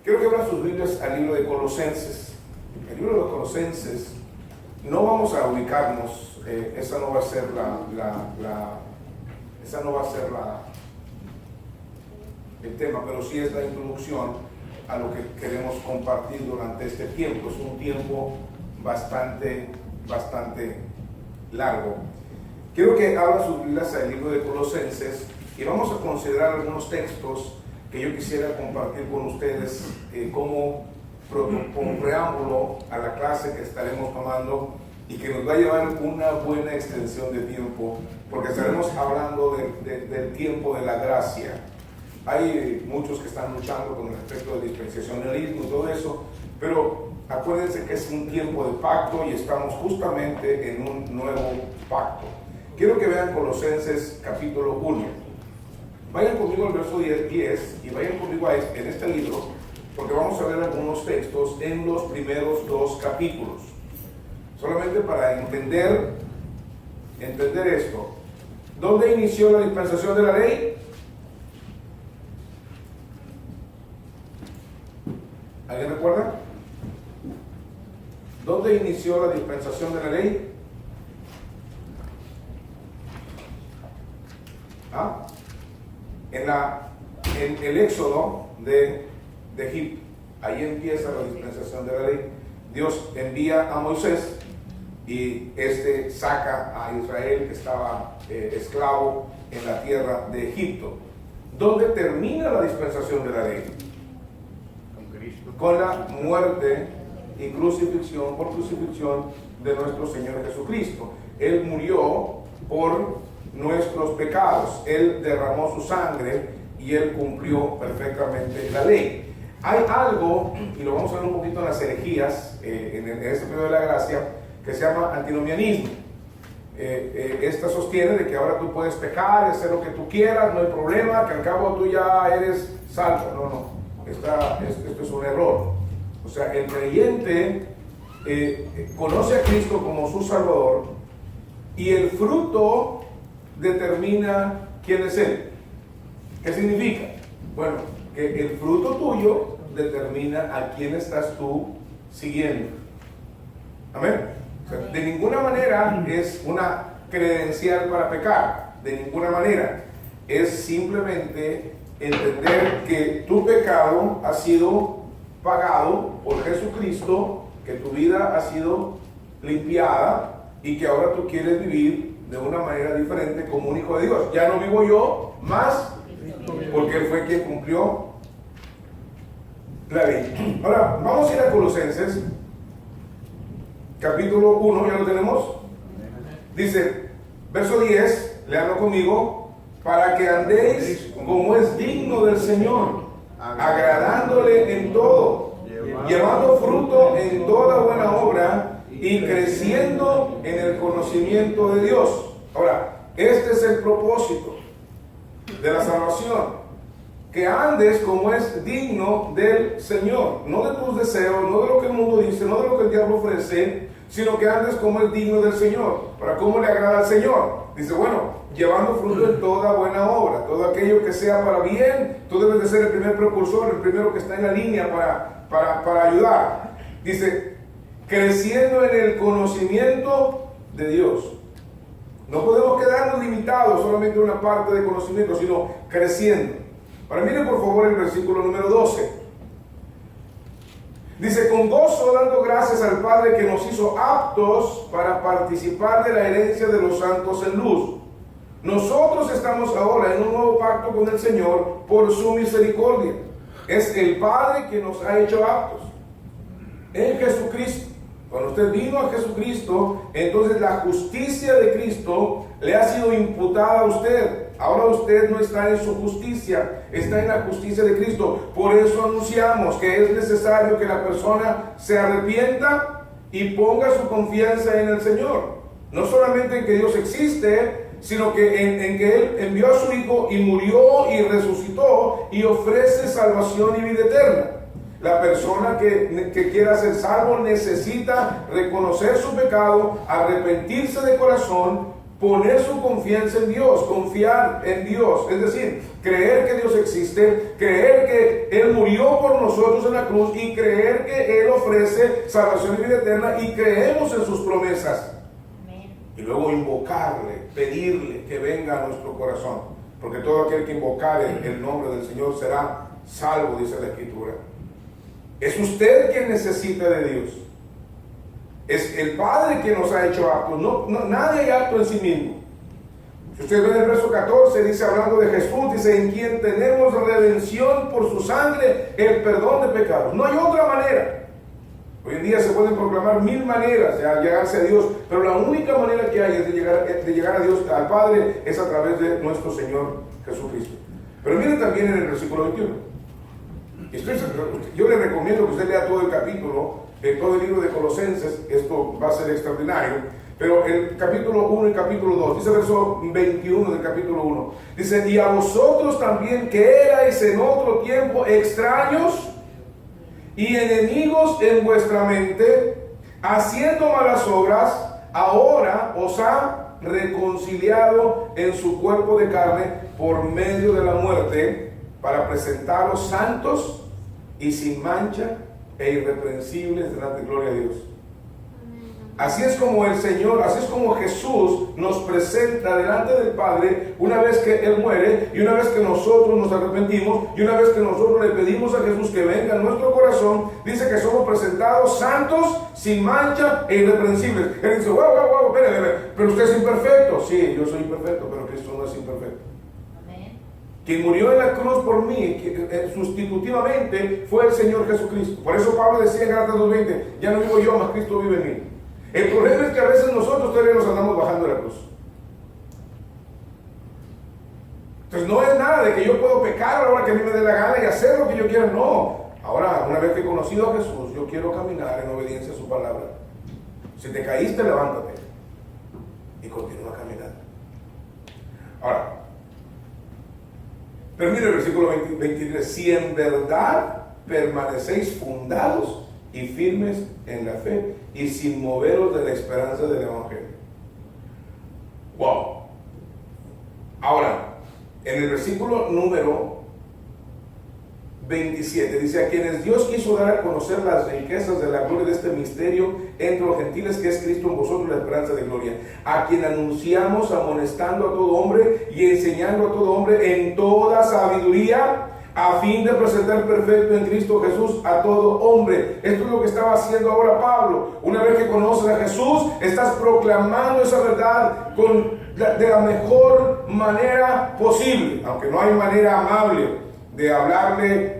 Quiero que abran sus Biblias al libro de Colosenses. El libro de Colosenses, no vamos a ubicarnos, esa no va a ser el tema, pero sí es la introducción a lo que queremos compartir durante este tiempo. Es un tiempo bastante largo. Quiero que abran sus Biblias al libro de Colosenses y vamos a considerar algunos textos que yo quisiera compartir con ustedes como preámbulo a la clase que estaremos tomando y que nos va a llevar una buena extensión de tiempo, porque estaremos hablando del tiempo de la gracia. Hay muchos que están luchando con respecto al dispensacionalismo y todo eso, pero acuérdense que es un tiempo de pacto y estamos justamente en un nuevo pacto. Quiero que vean Colosenses capítulo 1. Vayan conmigo al verso 10 y vayan conmigo en este libro, porque vamos a ver algunos textos en los primeros 2 capítulos. Solamente para entender esto. ¿Dónde inició la dispensación de la ley? ¿Alguien recuerda? ¿Dónde inició la dispensación de la ley? En el éxodo de Egipto. Ahí empieza la dispensación de la ley. Dios envía a Moisés y este saca a Israel, que estaba esclavo en la tierra de Egipto. ¿Dónde termina la dispensación de la ley? Con Cristo. Con la muerte y crucifixión, por crucifixión de nuestro Señor Jesucristo. Él murió por nuestros pecados, Él derramó su sangre y Él cumplió perfectamente la ley. Hay algo, y lo vamos a ver un poquito en las herejías, en este periodo de la gracia, que se llama antinomianismo. Esta sostiene de que ahora tú puedes pecar, hacer lo que tú quieras, no hay problema, que al cabo tú ya eres salvo. No, esto es un error. O sea, el creyente conoce a Cristo como su Salvador y el fruto determina quién es Él. ¿Qué significa? Bueno, que el fruto tuyo determina a quién estás tú siguiendo. Amén. O sea, de ninguna manera es una credencial para pecar, de ninguna manera. Es simplemente entender que tu pecado ha sido pagado por Jesucristo, que tu vida ha sido limpiada y que ahora tú quieres vivir de una manera diferente como un hijo de Dios. Ya no vivo yo más, porque Él fue quien cumplió la ley. Ahora, vamos a ir a Colosenses, capítulo 1, ¿ya lo tenemos? Dice, verso 10, leanlo conmigo, para que andéis como es digno del Señor, agradándole en todo, llevando fruto en toda buena obra, y creciendo en el conocimiento de Dios. Ahora, este es el propósito de la salvación, que andes como es digno del Señor, no de tus deseos, no de lo que el mundo dice, no de lo que el diablo ofrece, sino que andes como es digno del Señor. ¿Para cómo le agrada al Señor? Dice, bueno, llevando fruto en toda buena obra, todo aquello que sea para bien. Tú debes de ser el primer precursor, el primero que está en la línea para ayudar. Dice, creciendo en el conocimiento de Dios. No podemos quedarnos limitados solamente a una parte de conocimiento, sino creciendo. Ahora miren por favor el versículo número 12. Dice, con gozo dando gracias al Padre que nos hizo aptos para participar de la herencia de los santos en luz. Nosotros estamos ahora en un nuevo pacto con el Señor por su misericordia. Es el Padre que nos ha hecho aptos en Jesucristo. Cuando usted vino a Jesucristo, entonces la justicia de Cristo le ha sido imputada a usted. Ahora usted no está en su justicia, está en la justicia de Cristo. Por eso anunciamos que es necesario que la persona se arrepienta y ponga su confianza en el Señor. No solamente en que Dios existe, sino que en que Él envió a su Hijo y murió y resucitó y ofrece salvación y vida eterna. La persona que quiera ser salvo necesita reconocer su pecado, arrepentirse de corazón poner su confianza en Dios, confiar en Dios, es decir, creer que Dios existe, creer que Él murió por nosotros en la cruz y creer que Él ofrece salvación y vida eterna y creemos en sus promesas. Amén. Y luego invocarle, pedirle que venga a nuestro corazón, porque todo aquel que invocare el nombre del Señor será salvo, dice la Escritura. Es usted quien necesita de Dios. Es el Padre quien nos ha hecho aptos. Nadie hay apto en sí mismo. Si usted ve en el verso 14, dice, hablando de Jesús, dice, en quien tenemos redención por su sangre, el perdón de pecados. No hay otra manera. Hoy en día se pueden proclamar 1000 maneras de llegarse a Dios, pero la única manera que hay es de llegar a Dios, al Padre, es a través de nuestro Señor Jesucristo. Pero mire también en el versículo 21. Yo le recomiendo que usted lea todo el capítulo, todo el libro de Colosenses. Esto va a ser extraordinario, pero el capítulo 1 y capítulo 2, dice el verso 21 del capítulo 1, dice, y a vosotros también que erais en otro tiempo extraños y enemigos en vuestra mente, haciendo malas obras, ahora os ha reconciliado en su cuerpo de carne por medio de la muerte, para presentaros santos y sin mancha e irreprensibles delante de gloria a Dios. Así es como el Señor, así es como Jesús nos presenta delante del Padre una vez que Él muere y una vez que nosotros nos arrepentimos y una vez que nosotros le pedimos a Jesús que venga a nuestro corazón. Dice que somos presentados santos, sin mancha e irreprensibles. Él dice, wow, espérate, pero usted es imperfecto. Sí, yo soy imperfecto, pero Cristo no es imperfecto. Quien murió en la cruz por mí, sustitutivamente, fue el Señor Jesucristo. Por eso Pablo decía en Gálatas 2:20, ya no vivo yo, mas Cristo vive en mí. El problema es que a veces nosotros todavía nos andamos bajando de la cruz. Entonces no es nada de que yo puedo pecar a la hora que a mí me dé la gana y hacer lo que yo quiera, no. Ahora, una vez que he conocido a Jesús, yo quiero caminar en obediencia a su palabra. Si te caíste, levántate y continúa caminando. Ahora, pero mire el versículo 23, si en verdad permanecéis fundados y firmes en la fe y sin moveros de la esperanza del Evangelio. Wow. Ahora, en el versículo número 27 dice, a quienes Dios quiso dar a conocer las riquezas de la gloria de este misterio entre los gentiles, que es Cristo en vosotros, la esperanza de gloria, a quien anunciamos amonestando a todo hombre y enseñando a todo hombre en toda sabiduría, a fin de presentar perfecto en Cristo Jesús a todo hombre. Esto es lo que estaba haciendo ahora Pablo. Una vez que conoces a Jesús, estás proclamando esa verdad de la mejor manera posible, aunque no hay manera amable de hablarle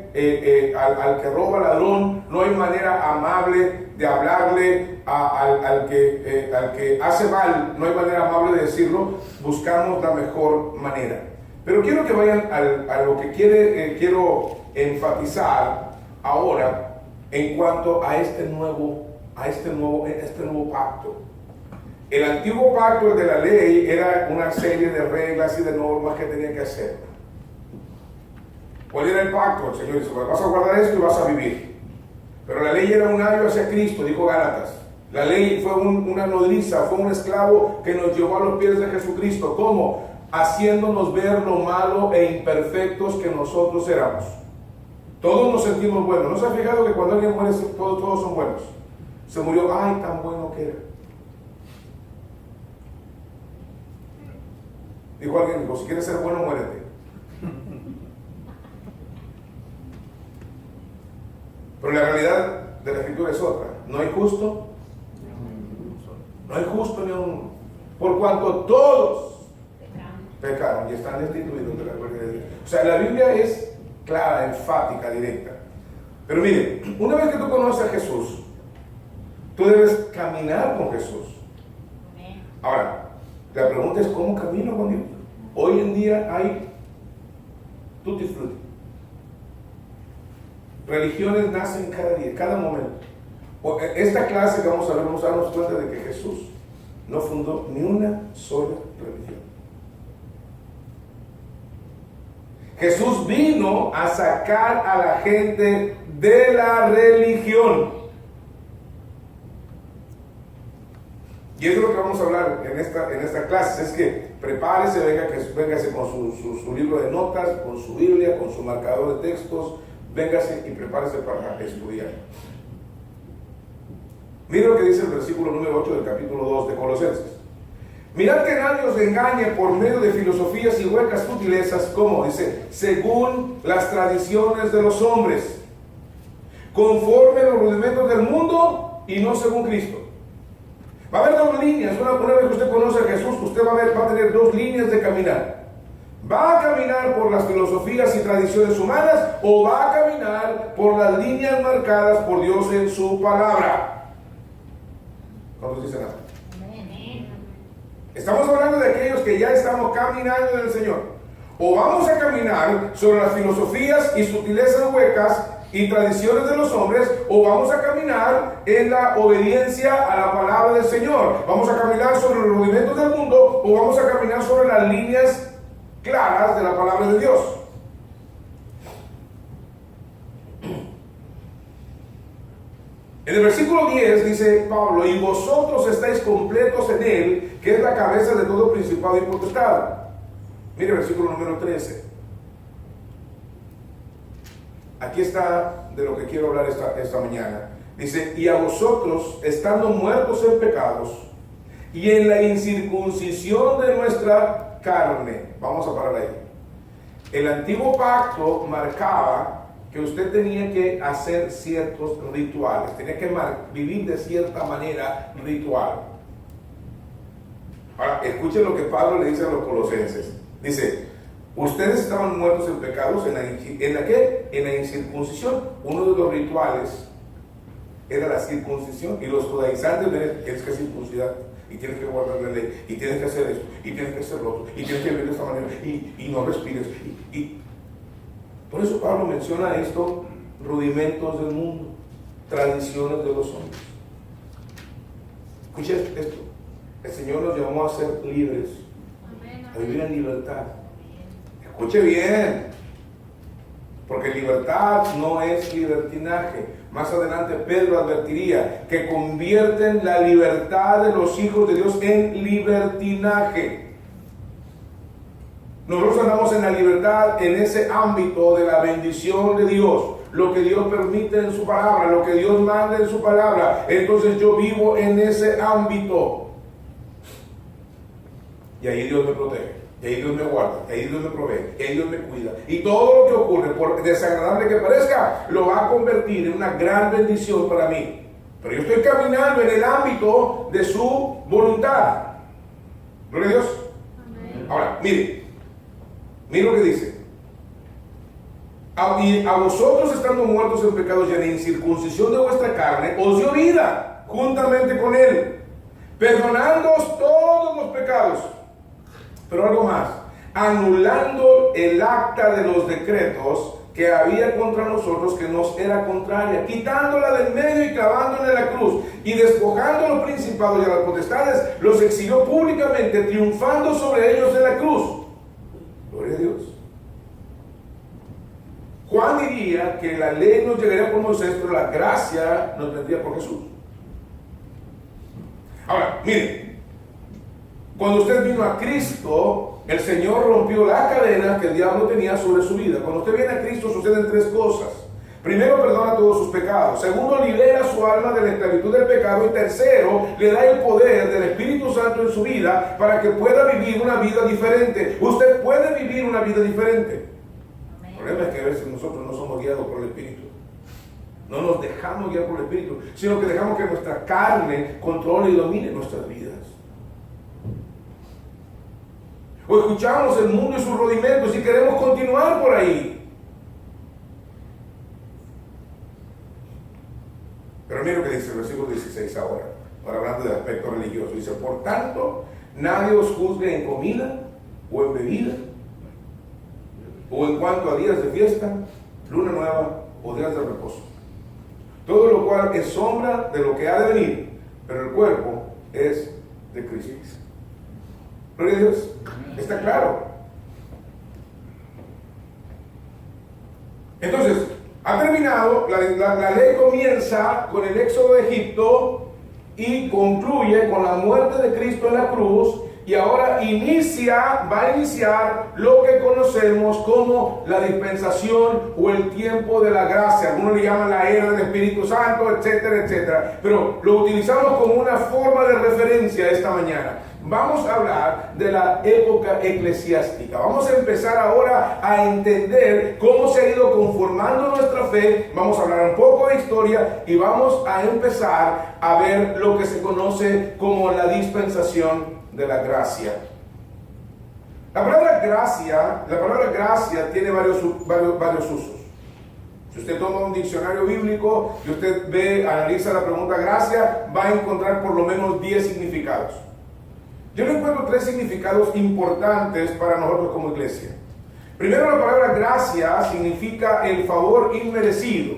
al que roba ladrón, no hay manera amable de hablarle al que hace mal, no hay manera amable de decirlo. Buscamos la mejor manera. Pero quiero que vayan a lo que quiero enfatizar ahora en cuanto a este nuevo pacto. El antiguo pacto, el de la ley, era una serie de reglas y de normas que tenía que hacer. ¿Cuál era el pacto? El Señor dice, vas a guardar esto y vas a vivir. Pero la ley era un ayo hacia Cristo, dijo Gálatas. La ley fue una nodriza, fue un esclavo que nos llevó a los pies de Jesucristo. ¿Cómo? Haciéndonos ver lo malo e imperfectos que nosotros éramos. Todos nos sentimos buenos. ¿No se ha fijado que cuando alguien muere todos son buenos? Se murió, ay, tan bueno que era. Dijo alguien, si quieres ser bueno, muérete. Pero la realidad de la Escritura es otra. No hay justo, no hay justo ni uno. Por cuanto todos pecaron y están destituidos de la gloria de Dios. O sea, la Biblia es clara, enfática, directa. Pero mire, una vez que tú conoces a Jesús, tú debes caminar con Jesús. Ahora, la pregunta es, ¿cómo camino con Dios? Hoy en día hay tutti frutti. Religiones nacen cada día, cada momento. Esta clase que vamos a ver, vamos a darnos cuenta de que Jesús no fundó ni una sola religión. Jesús vino a sacar a la gente de la religión. Y eso es lo que vamos a hablar en esta clase. Es que prepárese, véngase con su libro de notas, con su Biblia, con su marcador de textos. Véngase y prepárese para estudiar. Mira lo que dice el versículo número 8 del capítulo 2 de Colosenses. Mirad que nadie os engañe por medio de filosofías y huecas sutilezas, como dice, según las tradiciones de los hombres, conforme a los rudimentos del mundo y no según Cristo. Va a haber dos líneas. Una vez que usted conoce a Jesús, usted va a tener dos líneas de caminar. ¿Va a caminar por las filosofías y tradiciones humanas o va a caminar por las líneas marcadas por Dios en su palabra? ¿Cuántos dicen nada? Estamos hablando de aquellos que ya estamos caminando en el Señor. O vamos a caminar sobre las filosofías y sutilezas huecas y tradiciones de los hombres, o vamos a caminar en la obediencia a la palabra del Señor. Vamos a caminar sobre los rudimentos del mundo, o vamos a caminar sobre las líneas claras de la palabra de Dios. En el versículo 10 dice Pablo, y vosotros estáis completos en él, que es la cabeza de todo principado y potestad. Mire el versículo número 13. Aquí está de lo que quiero hablar esta mañana. Dice, y a vosotros, estando muertos en pecados, y en la incircuncisión de nuestra carne. Vamos a parar ahí. El antiguo pacto marcaba que usted tenía que hacer ciertos rituales, tenía que vivir de cierta manera ritual. Ahora, escuchen lo que Pablo le dice a los colosenses. Dice, ustedes estaban muertos en pecados, ¿en la qué? En la incircuncisión. Uno de los rituales era la circuncisión, y los judaizantes ven, tienes que circuncidar, y tienes que guardar la ley, y tienes que hacer esto, y tienes que hacer lo otro, y tienes que vivir de esta manera, y no respires. Por eso Pablo menciona esto, rudimentos del mundo, tradiciones de los hombres. Escuchen esto, el Señor nos llamó a ser libres, a vivir en libertad. Escuche bien, porque libertad no es libertinaje. Más adelante Pedro advertiría que convierten la libertad de los hijos de Dios en libertinaje. Nosotros andamos en la libertad, en ese ámbito de la bendición de Dios, lo que Dios permite en su palabra, lo que Dios manda en su palabra. Entonces yo vivo en ese ámbito, y ahí Dios me protege, y ahí Dios me guarda, y ahí Dios me provee, y ahí Dios me cuida, y todo lo que ocurre, por desagradable que parezca, lo va a convertir en una gran bendición para mí. Pero yo estoy caminando en el ámbito de su voluntad. Gloria a Dios. Amén. Ahora, mire lo que dice. Y a vosotros, estando muertos en pecados y en la incircuncisión de vuestra carne, os dio vida juntamente con él, perdonándoos todos los pecados. Pero algo más, anulando el acta de los decretos que había contra nosotros, que nos era contraria, quitándola del medio y clavándola en la cruz, y despojando a los principados y a las potestades, los exhibió públicamente, triunfando sobre ellos en la cruz. Gloria a Dios. Juan diría que la ley nos llegaría por Moisés, pero la gracia nos vendría por Jesús. Ahora, miren, cuando usted vino a Cristo, el Señor rompió la cadena que el diablo tenía sobre su vida. Cuando usted viene a Cristo suceden tres cosas. Primero, perdona todos sus pecados. Segundo, libera su alma de la esclavitud del pecado. Y tercero, le da el poder del Espíritu Santo en su vida para que pueda vivir una vida diferente. Usted puede vivir una vida diferente. El problema es que a veces nosotros no somos guiados por el Espíritu. No nos dejamos guiar por el Espíritu, sino que dejamos que nuestra carne controle y domine nuestras vidas. O escuchamos el mundo y sus rudimentos y queremos continuar por ahí. Pero mira lo que dice el versículo 16 ahora hablando del aspecto religioso. Dice, por tanto, nadie os juzgue en comida o en bebida, o en cuanto a días de fiesta, luna nueva o días de reposo. Todo lo cual es sombra de lo que ha de venir, pero el cuerpo es de Cristo. Gloria a Dios. ¿Está claro? Entonces, ha terminado, la ley comienza con el éxodo de Egipto y concluye con la muerte de Cristo en la cruz. Y ahora va a iniciar lo que conocemos como la dispensación o el tiempo de la gracia. Algunos le llaman la era del Espíritu Santo, etcétera, etcétera. Pero lo utilizamos como una forma de referencia esta mañana. Vamos a hablar de la época eclesiástica. Vamos a empezar ahora a entender cómo se ha ido conformando nuestra fe. Vamos a hablar un poco de historia y vamos a empezar a ver lo que se conoce como la dispensación de la gracia. La palabra gracia tiene varios usos. Si usted toma un diccionario bíblico y usted analiza la pregunta gracia, va a encontrar por lo menos 10 significados. Yo le encuentro 3 significados importantes para nosotros como iglesia. Primero, la palabra gracia significa el favor inmerecido.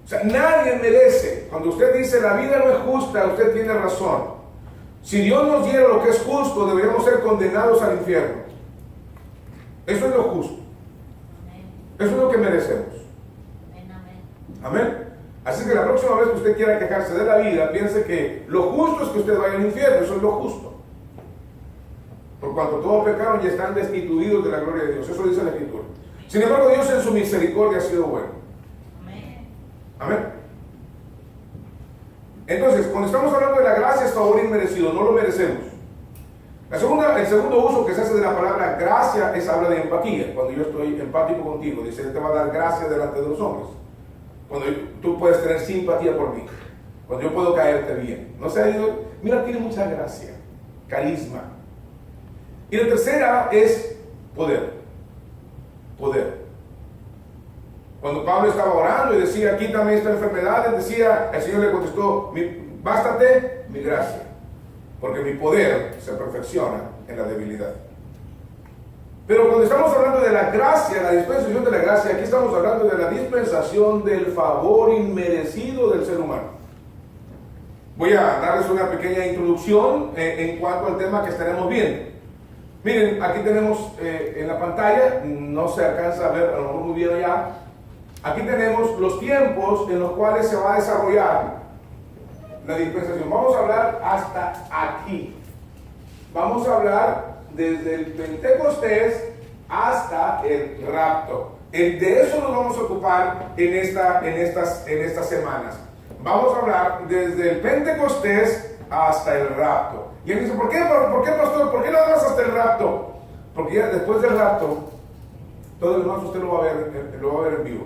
O sea, nadie merece. Cuando usted dice la vida no es justa, usted tiene razón. Si Dios nos diera lo que es justo, deberíamos ser condenados al infierno. Eso es lo justo. Eso es lo que merecemos. Amén. Así que la próxima vez que usted quiera quejarse de la vida, piense que lo justo es que usted vaya al infierno. Eso es lo justo. Por cuanto todos pecaron y están destituidos de la gloria de Dios. Eso dice la Escritura. Sin embargo, Dios en su misericordia ha sido bueno. Amén. Entonces, cuando estamos hablando de la gracia, es favor inmerecido, no lo merecemos. El segundo uso que se hace de la palabra gracia es habla de empatía. Cuando yo estoy empático contigo, dice, Él te va a dar gracia delante de los hombres. Cuando tú puedes tener simpatía por mí. Cuando yo puedo caerte bien. No se ha ido, mira, tiene mucha gracia, carisma. Y la tercera es poder. Poder. Cuando Pablo estaba orando y decía, quítame esta enfermedad, decía, el Señor le contestó, bástate mi gracia, porque mi poder se perfecciona en la debilidad. Pero cuando estamos hablando de la gracia, la dispensación de la gracia, aquí estamos hablando de la dispensación del favor inmerecido del ser humano. Voy a darles una pequeña introducción en cuanto al tema que estaremos viendo. Miren, aquí tenemos en la pantalla, no se alcanza a ver, a lo mejor muy bien allá. Aquí tenemos los tiempos en los cuales se va a desarrollar la dispensación. Vamos a hablar hasta aquí. Vamos a hablar desde el Pentecostés hasta el rapto. De eso nos vamos a ocupar en estas semanas. Vamos a hablar desde el Pentecostés hasta el rapto. Y él dice, ¿por qué, pastor? ¿Por qué no vas hasta el rapto? Porque ya después del rapto, todo lo demás usted lo va a ver en vivo.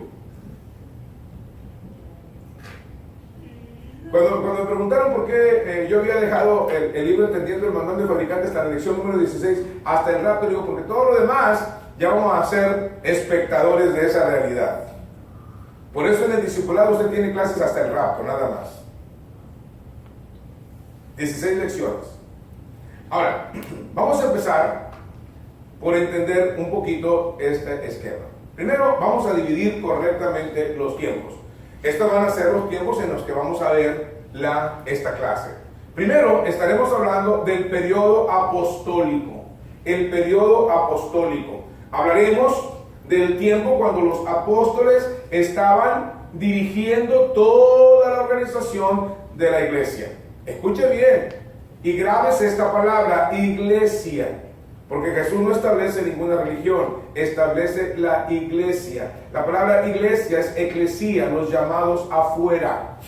Cuando me preguntaron por qué yo había dejado el libro Entendiendo el Manual de Fabricantes hasta la lección número 16 hasta el rapto, digo, porque todo lo demás ya vamos a ser espectadores de esa realidad. Por eso en el discipulado usted tiene clases hasta el rapto, nada más. 16 lecciones. Ahora, vamos a empezar por entender un poquito este esquema. Primero, vamos a dividir correctamente los tiempos. Estos van a ser los tiempos en los que vamos a ver esta clase. Primero, estaremos hablando del periodo apostólico. El periodo apostólico. Hablaremos del tiempo cuando los apóstoles estaban dirigiendo toda la organización de la iglesia. Escuche bien y grábese esta palabra, iglesia. Porque Jesús no establece ninguna religión, establece la iglesia. La palabra iglesia es eclesía, los llamados afuera.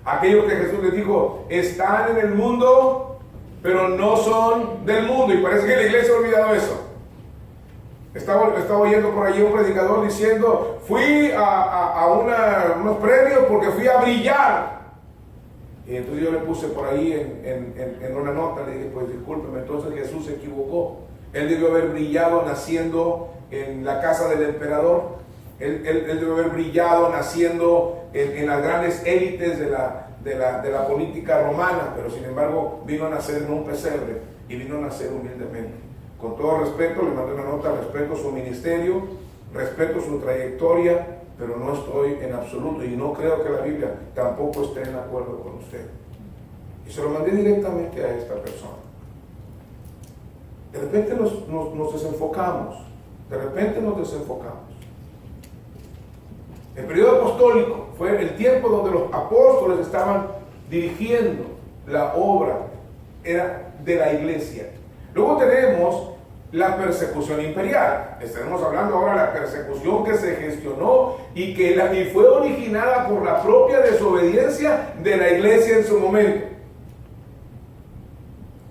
Aquellos que Jesús les dijo, están en el mundo, pero no son del mundo. Y parece que la iglesia ha olvidado eso. Estaba oyendo por allí un predicador diciendo, fui a unos premios porque fui a brillar. Y entonces yo le puse por ahí en una nota, le dije, pues discúlpeme, entonces Jesús se equivocó. Él debió haber brillado naciendo en la casa del emperador. Él debió haber brillado naciendo en las grandes élites de la política romana, pero sin embargo vino a nacer en un pesebre y vino a nacer humildemente. Con todo respeto, le mandé una nota, respeto su ministerio, respeto su trayectoria, pero no estoy en absoluto y no creo que la Biblia tampoco esté en acuerdo con usted. Y se lo mandé directamente a esta persona. De repente nos desenfocamos. El periodo apostólico fue el tiempo donde los apóstoles estaban dirigiendo la obra era de la iglesia. Luego tenemos la persecución imperial. Estaremos hablando ahora de la persecución que se gestionó y que fue originada por la propia desobediencia de la iglesia en su momento.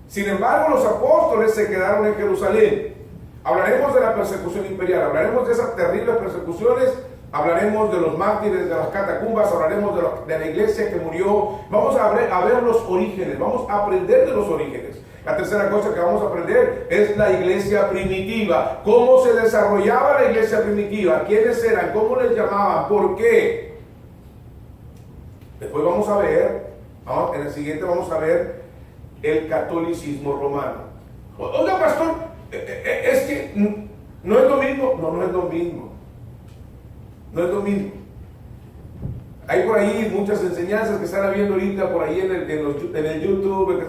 Sin embargo, los apóstoles se quedaron en Jerusalén. Hablaremos de la persecución imperial, hablaremos de esas terribles persecuciones, hablaremos de los mártires de las catacumbas, hablaremos de la iglesia que murió. Vamos a ver los orígenes, vamos a aprender de los orígenes. La tercera cosa que vamos a aprender es la iglesia primitiva. ¿Cómo se desarrollaba la iglesia primitiva? ¿Quiénes eran? ¿Cómo les llamaban? ¿Por qué? Después vamos a ver, en el siguiente vamos a ver el catolicismo romano. Oiga, pastor, es que no es lo mismo. No es lo mismo. No es lo mismo. Hay por ahí muchas enseñanzas que están habiendo ahorita por ahí en el YouTube,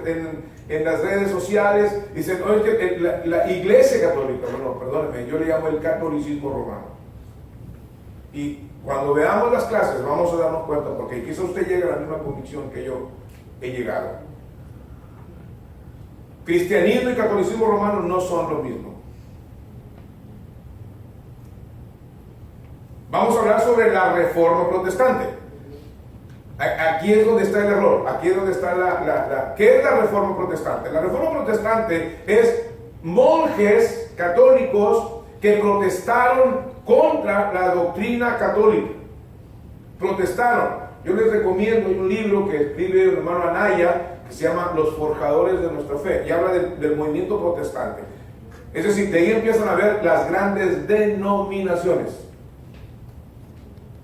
en las redes sociales. Dicen, no, es que la iglesia católica, bueno, perdónenme, yo le llamo el catolicismo romano. Y cuando veamos las clases vamos a darnos cuenta, porque quizá usted llegue a la misma convicción que yo he llegado. Cristianismo y catolicismo romano no son lo mismo. Vamos a hablar sobre la reforma protestante. Aquí es donde está el error. Aquí es donde está ¿Qué es la reforma protestante? La reforma protestante es monjes católicos que protestaron contra la doctrina católica. Protestaron. Yo les recomiendo, hay un libro que escribe el hermano Anaya que se llama Los Forjadores de Nuestra Fe y habla del movimiento protestante. Es decir, de ahí empiezan a ver las grandes denominaciones.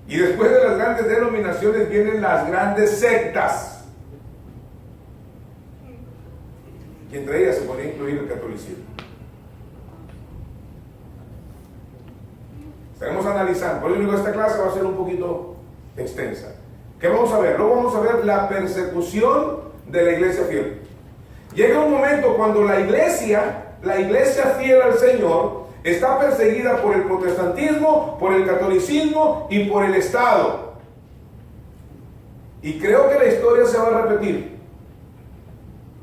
Y después de las grandes denominaciones vienen las grandes sectas. Y entre ellas se podría incluir el catolicismo. Estaremos analizando. Por eso digo, esta clase va a ser un poquito extensa. ¿Qué vamos a ver? Luego vamos a ver la persecución de la iglesia fiel. Llega un momento cuando la iglesia fiel al Señor está perseguida por el protestantismo, por el catolicismo y por el Estado. Y creo que la historia se va a repetir.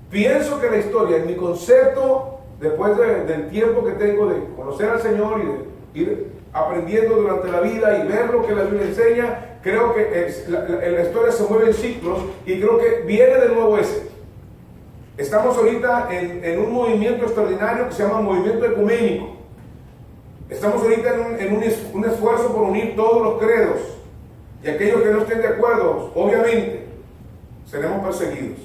Pienso que la historia, en mi concepto, después del tiempo que tengo de conocer al Señor y de ir aprendiendo durante la vida y ver lo que la Biblia enseña, creo que la historia se mueve en ciclos y creo que viene de nuevo ese. Estamos ahorita en un movimiento extraordinario que se llama movimiento ecuménico. Estamos ahorita en un esfuerzo por unir todos los credos, y aquellos que no estén de acuerdo, obviamente, seremos perseguidos.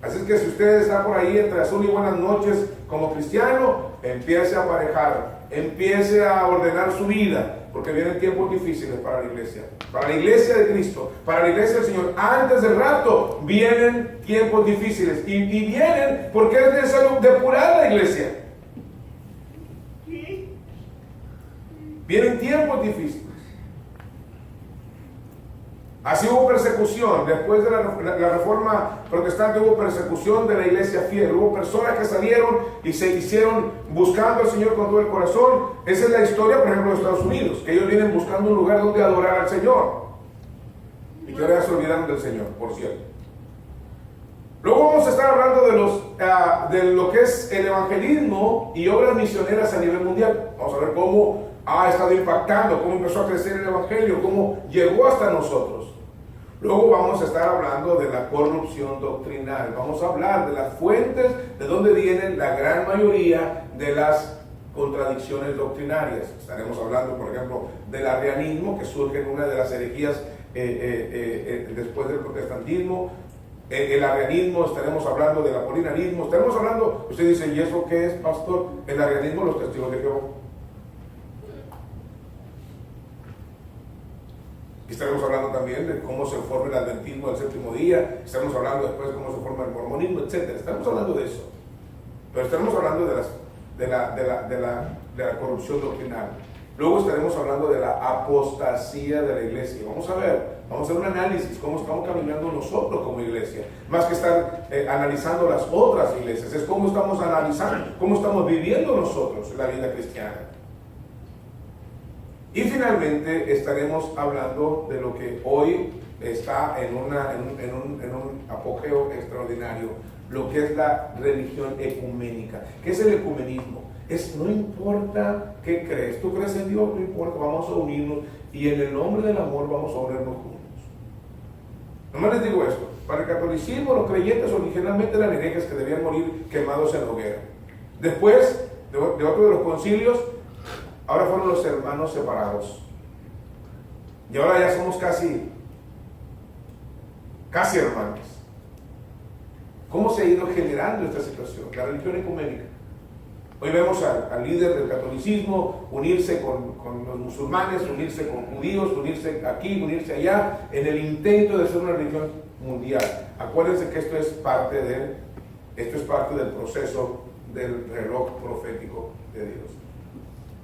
Así es que si usted está por ahí entre azul y buenas noches como cristiano, empiece a aparejar, empiece a ordenar su vida, porque vienen tiempos difíciles para la iglesia de Cristo, para la iglesia del Señor. Antes del rapto vienen tiempos difíciles, y vienen porque es necesario depurar la iglesia. Vienen tiempos difíciles. Así hubo persecución. Después de la reforma protestante hubo persecución de la iglesia fiel. Hubo personas que salieron y se hicieron buscando al Señor con todo el corazón. Esa es la historia, por ejemplo, de Estados Unidos, que ellos vienen buscando un lugar donde adorar al Señor. Y que ahora se olvidaron del Señor, por cierto. Luego vamos a estar hablando de lo que es el evangelismo y obras misioneras a nivel mundial. Vamos a ver cómo ha estado impactando, cómo empezó a crecer el evangelio, cómo llegó hasta nosotros. Luego vamos a estar hablando de la corrupción doctrinal. Vamos a hablar de las fuentes de donde vienen la gran mayoría de las contradicciones doctrinarias. Estaremos hablando, por ejemplo, del arrianismo, que surge en una de las herejías después del protestantismo. El arrianismo, estaremos hablando del apolinarismo, estaremos hablando, usted dice, ¿y eso qué es, pastor? El arrianismo, los testigos de Jehová. Estaremos hablando también de cómo se forma el adventismo del séptimo día, estaremos hablando después de cómo se forma el mormonismo, etc. Estaremos hablando de eso, pero estaremos hablando de la corrupción doctrinal. Luego estaremos hablando de la apostasía de la iglesia. Vamos a hacer un análisis, cómo estamos caminando nosotros como iglesia, más que estar analizando las otras iglesias, es cómo estamos analizando, cómo estamos viviendo nosotros la vida cristiana. Y finalmente estaremos hablando de lo que hoy está en un apogeo extraordinario, lo que es la religión ecuménica. ¿Qué es el ecumenismo? No importa qué crees, tú crees en Dios, no importa, vamos a unirnos y en el nombre del amor vamos a unirnos juntos. Nomás les digo esto, para el catolicismo los creyentes originalmente eran herejes que debían morir quemados en la hoguera. Después de otro de los concilios, ahora fueron los hermanos separados. Y ahora ya somos casi hermanos. ¿Cómo se ha ido generando esta situación? La religión ecuménica. Hoy vemos al líder del catolicismo unirse con los musulmanes, unirse con judíos, unirse aquí, unirse allá, en el intento de ser una religión mundial. Acuérdense que esto es parte del proceso del reloj profético de Dios.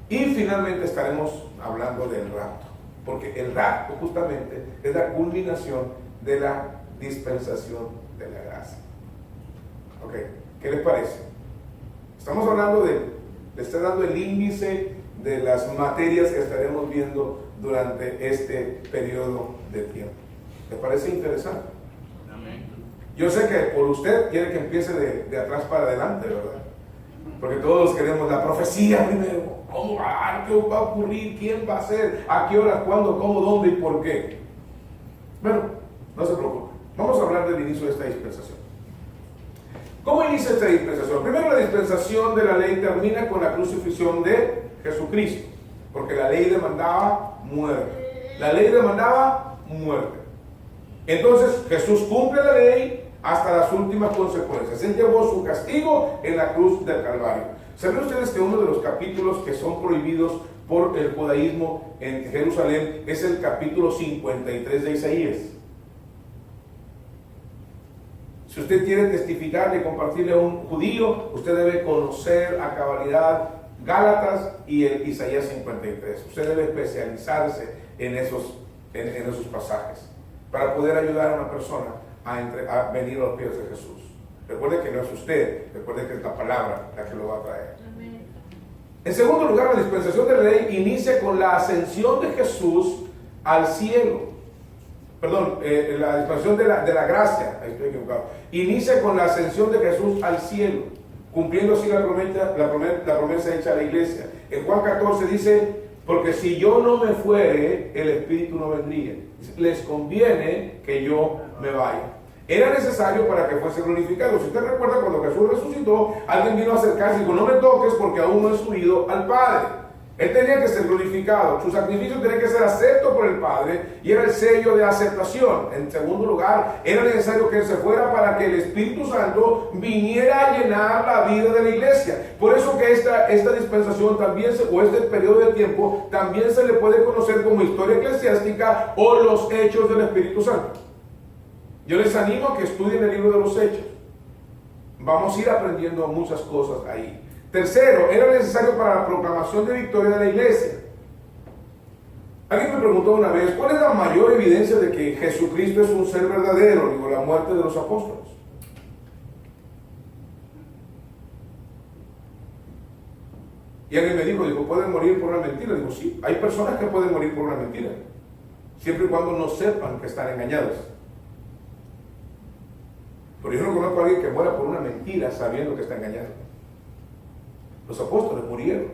Y finalmente estaremos hablando del rapto, porque el rapto justamente es la culminación de la dispensación de la gracia. Ok, ¿qué les parece? Estamos hablando le estoy dando el índice de las materias que estaremos viendo durante este periodo de tiempo. ¿Les parece interesante? Amén. Yo sé que por usted quiere que empiece de atrás para adelante, ¿verdad? Porque todos queremos la profecía primero. ¿Cómo va? ¿Qué va a ocurrir? ¿Quién va a ser? ¿A qué hora? ¿Cuándo? ¿Cómo? ¿Dónde? ¿Y por qué? Bueno, no se preocupe. Vamos a hablar del inicio de esta dispensación. ¿Cómo inicia esta dispensación? Primero, la dispensación de la ley termina con la crucifixión de Jesucristo, porque la ley demandaba muerte. La ley demandaba muerte. Entonces, Jesús cumple la ley hasta las últimas consecuencias. Él llevó su castigo en la cruz del Calvario. ¿Saben ustedes que uno de los capítulos que son prohibidos por el judaísmo en Jerusalén es el capítulo 53 de Isaías? Si usted quiere testificarle y compartirle a un judío, usted debe conocer a cabalidad Gálatas y el Isaías 53. Usted debe especializarse en esos pasajes para poder ayudar a una persona a venir a los pies de Jesús. Recuerde que no es usted, recuerde que es la palabra la que lo va a traer. Amén. En segundo lugar, la dispensación de la ley inicia con la ascensión de Jesús al cielo. Perdón, la dispensación de la gracia, estoy equivocado, inicia con la ascensión de Jesús al cielo, cumpliendo así la promesa hecha a la iglesia. En Juan 14 dice, porque si yo no me fuere, el Espíritu no vendría. Les conviene que yo me vaya. Era necesario para que fuese glorificado. Si usted recuerda, cuando Jesús resucitó, alguien vino a acercarse y dijo, no me toques porque aún no he subido al Padre. Él tenía que ser glorificado, su sacrificio tenía que ser acepto por el Padre y era el sello de aceptación. En segundo lugar, era necesario que Él se fuera para que el Espíritu Santo viniera a llenar la vida de la iglesia. Por eso que esta dispensación también, o este periodo de tiempo, también se le puede conocer como historia eclesiástica o los hechos del Espíritu Santo. Yo les animo a que estudien el libro de los hechos. Vamos a ir aprendiendo muchas cosas ahí. Tercero, era necesario para la proclamación de victoria de la iglesia. Alguien me preguntó una vez, ¿cuál es la mayor evidencia de que Jesucristo es un ser verdadero? Digo, la muerte de los apóstoles. Y alguien me dijo, ¿pueden morir por una mentira? Digo, sí, hay personas que pueden morir por una mentira, siempre y cuando no sepan que están engañados. Pero yo no conozco a alguien que muera por una mentira sabiendo que está engañado. Los apóstoles murieron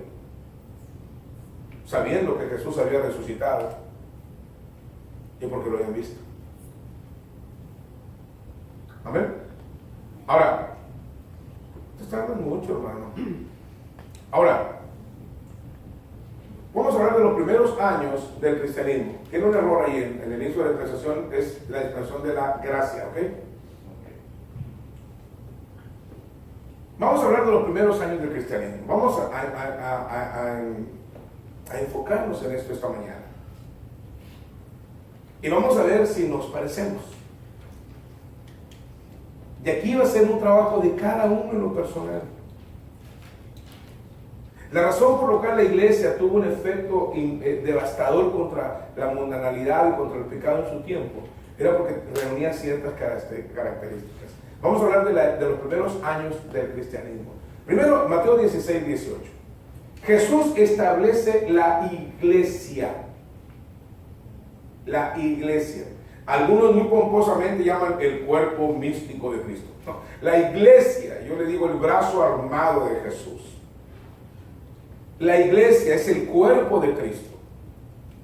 sabiendo que Jesús había resucitado y porque lo habían visto. Amén. Ahora, ustedes tardan mucho, hermano. Ahora, vamos a hablar de los primeros años del cristianismo. Tiene un error ahí en el inicio de la dispensación, es la dispensación de la gracia, ¿ok? Vamos a hablar de los primeros años del cristianismo. Vamos a enfocarnos en esto esta mañana. Y vamos a ver si nos parecemos. Y aquí va a ser un trabajo de cada uno en lo personal. La razón por la cual la iglesia tuvo un efecto devastador contra la mundanalidad y contra el pecado en su tiempo era porque reunía ciertas características. Vamos a hablar de los primeros años del cristianismo. Primero, Mateo 16, 18. Jesús establece la iglesia. La iglesia. Algunos muy pomposamente llaman el cuerpo místico de Cristo. No, la iglesia, yo le digo el brazo armado de Jesús. La iglesia es el cuerpo de Cristo.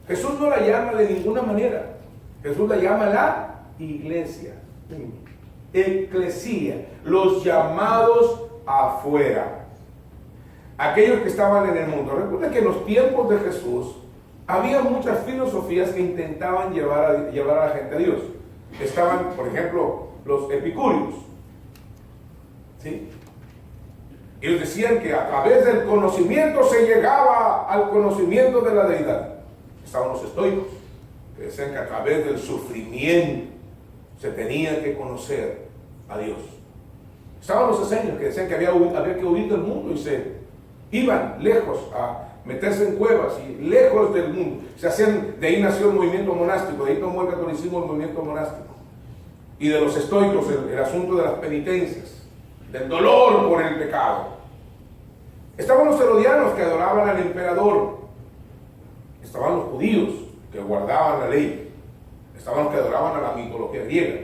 Jesús no la llama de ninguna manera. Jesús la llama la iglesia. Eclesía, los llamados afuera. Aquellos que estaban en el mundo. Recuerda que en los tiempos de Jesús había muchas filosofías que intentaban llevar a la gente a Dios. Estaban, por ejemplo, los epicúreos. ¿Sí? Ellos decían que a través del conocimiento se llegaba al conocimiento de la deidad. Estaban los estoicos, que decían que a través del sufrimiento se tenía que conocer a Dios. Estaban los esenios, que decían que había que huir del mundo y se iban lejos a meterse en cuevas y lejos del mundo. De ahí nació el movimiento monástico, de ahí tomó el catolicismo el movimiento monástico. Y de los estoicos el asunto de las penitencias, del dolor por el pecado. Estaban los herodianos que adoraban al emperador. Estaban los judíos que guardaban la ley. Estaban los que adoraban a la mitología griega.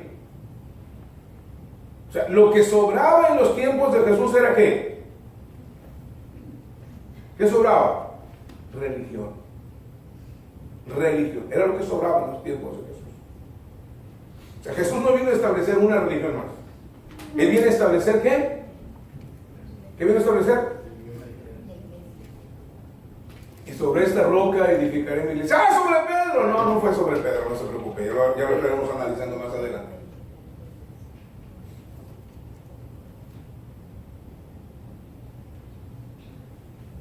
O sea, lo que sobraba en los tiempos de Jesús era ¿qué? ¿Qué sobraba? Religión. Religión. Era lo que sobraba en los tiempos de Jesús. O sea, Jesús no vino a establecer una religión más. Él viene a establecer ¿qué? ¿Qué viene a establecer? Y sobre esta roca edificaré mi iglesia. ¡Ah, sobre Pedro! No, no fue sobre Pedro, no se preocupe. Ya lo estaremos analizando más adelante.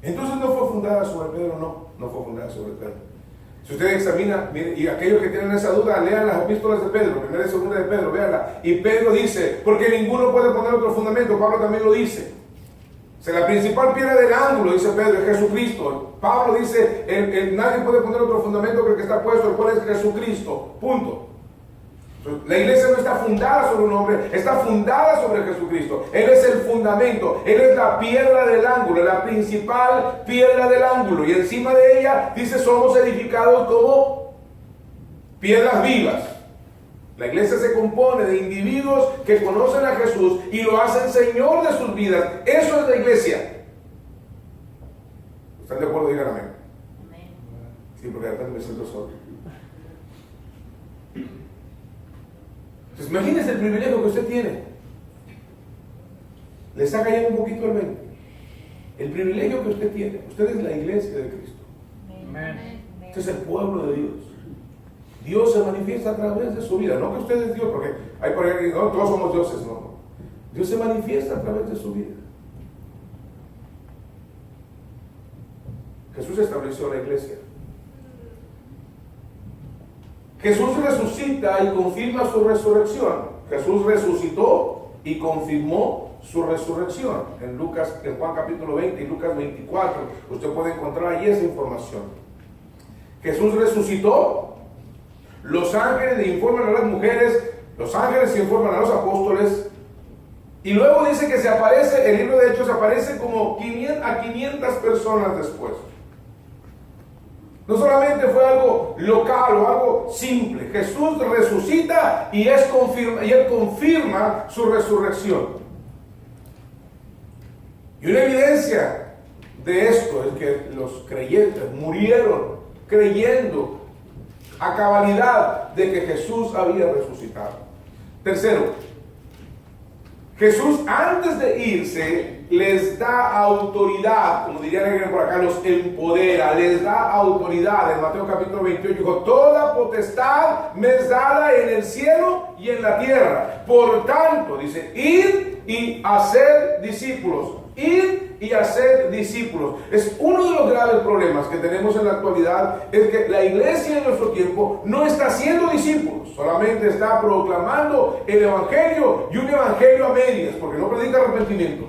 Entonces no fue fundada sobre Pedro, no fue fundada sobre Pedro. Si usted examina, mire, y aquellos que tienen esa duda, lean las epístolas de Pedro, primera y segunda de Pedro, véanla. Y Pedro dice, porque ninguno puede poner otro fundamento, Pablo también lo dice. O sea, la principal piedra del ángulo, dice Pedro, es Jesucristo. Pablo dice, nadie puede poner otro fundamento que el que está puesto, el cual es Jesucristo. Punto. Entonces, la iglesia no está fundada sobre un hombre, está fundada sobre Jesucristo. Él es el fundamento, Él es la piedra del ángulo, la principal piedra del ángulo. Y encima de ella dice, somos edificados como piedras vivas. La iglesia se compone de individuos que conocen a Jesús y lo hacen Señor de sus vidas. Eso es la iglesia. ¿Están de acuerdo? Digan amén. Amén. Sí, porque ahora me siento solo. Entonces, imagínense el privilegio que usted tiene. Le está cayendo un poquito el mente. El privilegio que usted tiene. Usted es la iglesia de Cristo. Amén. Usted es el pueblo de Dios. Dios se manifiesta a través de su vida. No que usted es Dios, porque hay por ahí, no, todos somos dioses, no. Dios se manifiesta a través de su vida. Jesús estableció la iglesia. Jesús resucita y confirma su resurrección. Jesús resucitó y confirmó su resurrección. En Juan capítulo 20 y Lucas 24, usted puede encontrar allí esa información. Jesús resucitó. Los ángeles le informan a las mujeres, los ángeles se informan a los apóstoles, y luego dice que se aparece, el libro de Hechos aparece como 500 personas después. No solamente fue algo local o algo simple, Jesús resucita y él confirma su resurrección. Y una evidencia de esto es que los creyentes murieron creyendo a cabalidad de que Jesús había resucitado. Tercero, Jesús antes de irse les da autoridad, como dirían alguien por acá, los empodera, les da autoridad. En Mateo capítulo 28 dijo, toda potestad me es dada en el cielo y en la tierra. Por tanto, dice, id y hacer discípulos. Id y hacer discípulos. Es uno de los graves problemas que tenemos en la actualidad, es que la iglesia en nuestro tiempo no está haciendo discípulos, solamente está proclamando el evangelio y un evangelio a medias, porque no predica arrepentimiento.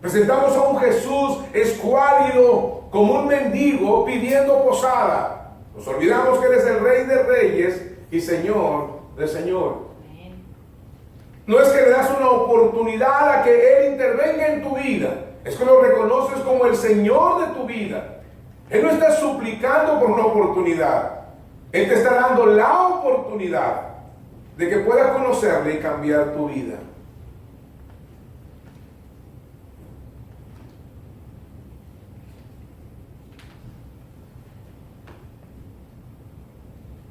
Presentamos a un Jesús escuálido como un mendigo pidiendo posada. Nos olvidamos que Él es el Rey de Reyes y Señor de Señor. No es que le das una oportunidad a que Él intervenga en tu vida, es que lo reconoces como el Señor de tu vida. Él no está suplicando por una oportunidad. Él te está dando la oportunidad de que puedas conocerle y cambiar tu vida.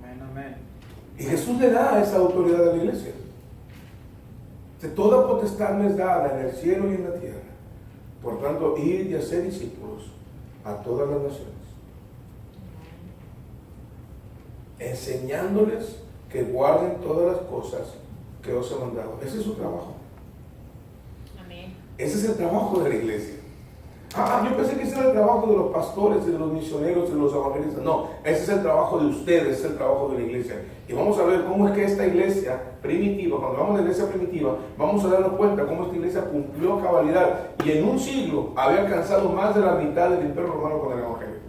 Amén. Y Jesús le da esa autoridad a la iglesia. De toda potestad me es dada en el cielo y en la tierra. Por tanto, ir y hacer discípulos a todas las naciones, enseñándoles que guarden todas las cosas que os he mandado. Ese es su trabajo. Amén. Ese es el trabajo de la iglesia. Yo pensé que ese era el trabajo de los pastores, de los misioneros, de los evangelistas. No, ese es el trabajo de ustedes, es el trabajo de la iglesia. Y vamos a ver cómo es que esta iglesia primitiva, cuando vamos a la iglesia primitiva, vamos a darnos cuenta cómo esta iglesia cumplió cabalidad y en un siglo había alcanzado más de la mitad del imperio romano con el evangelio.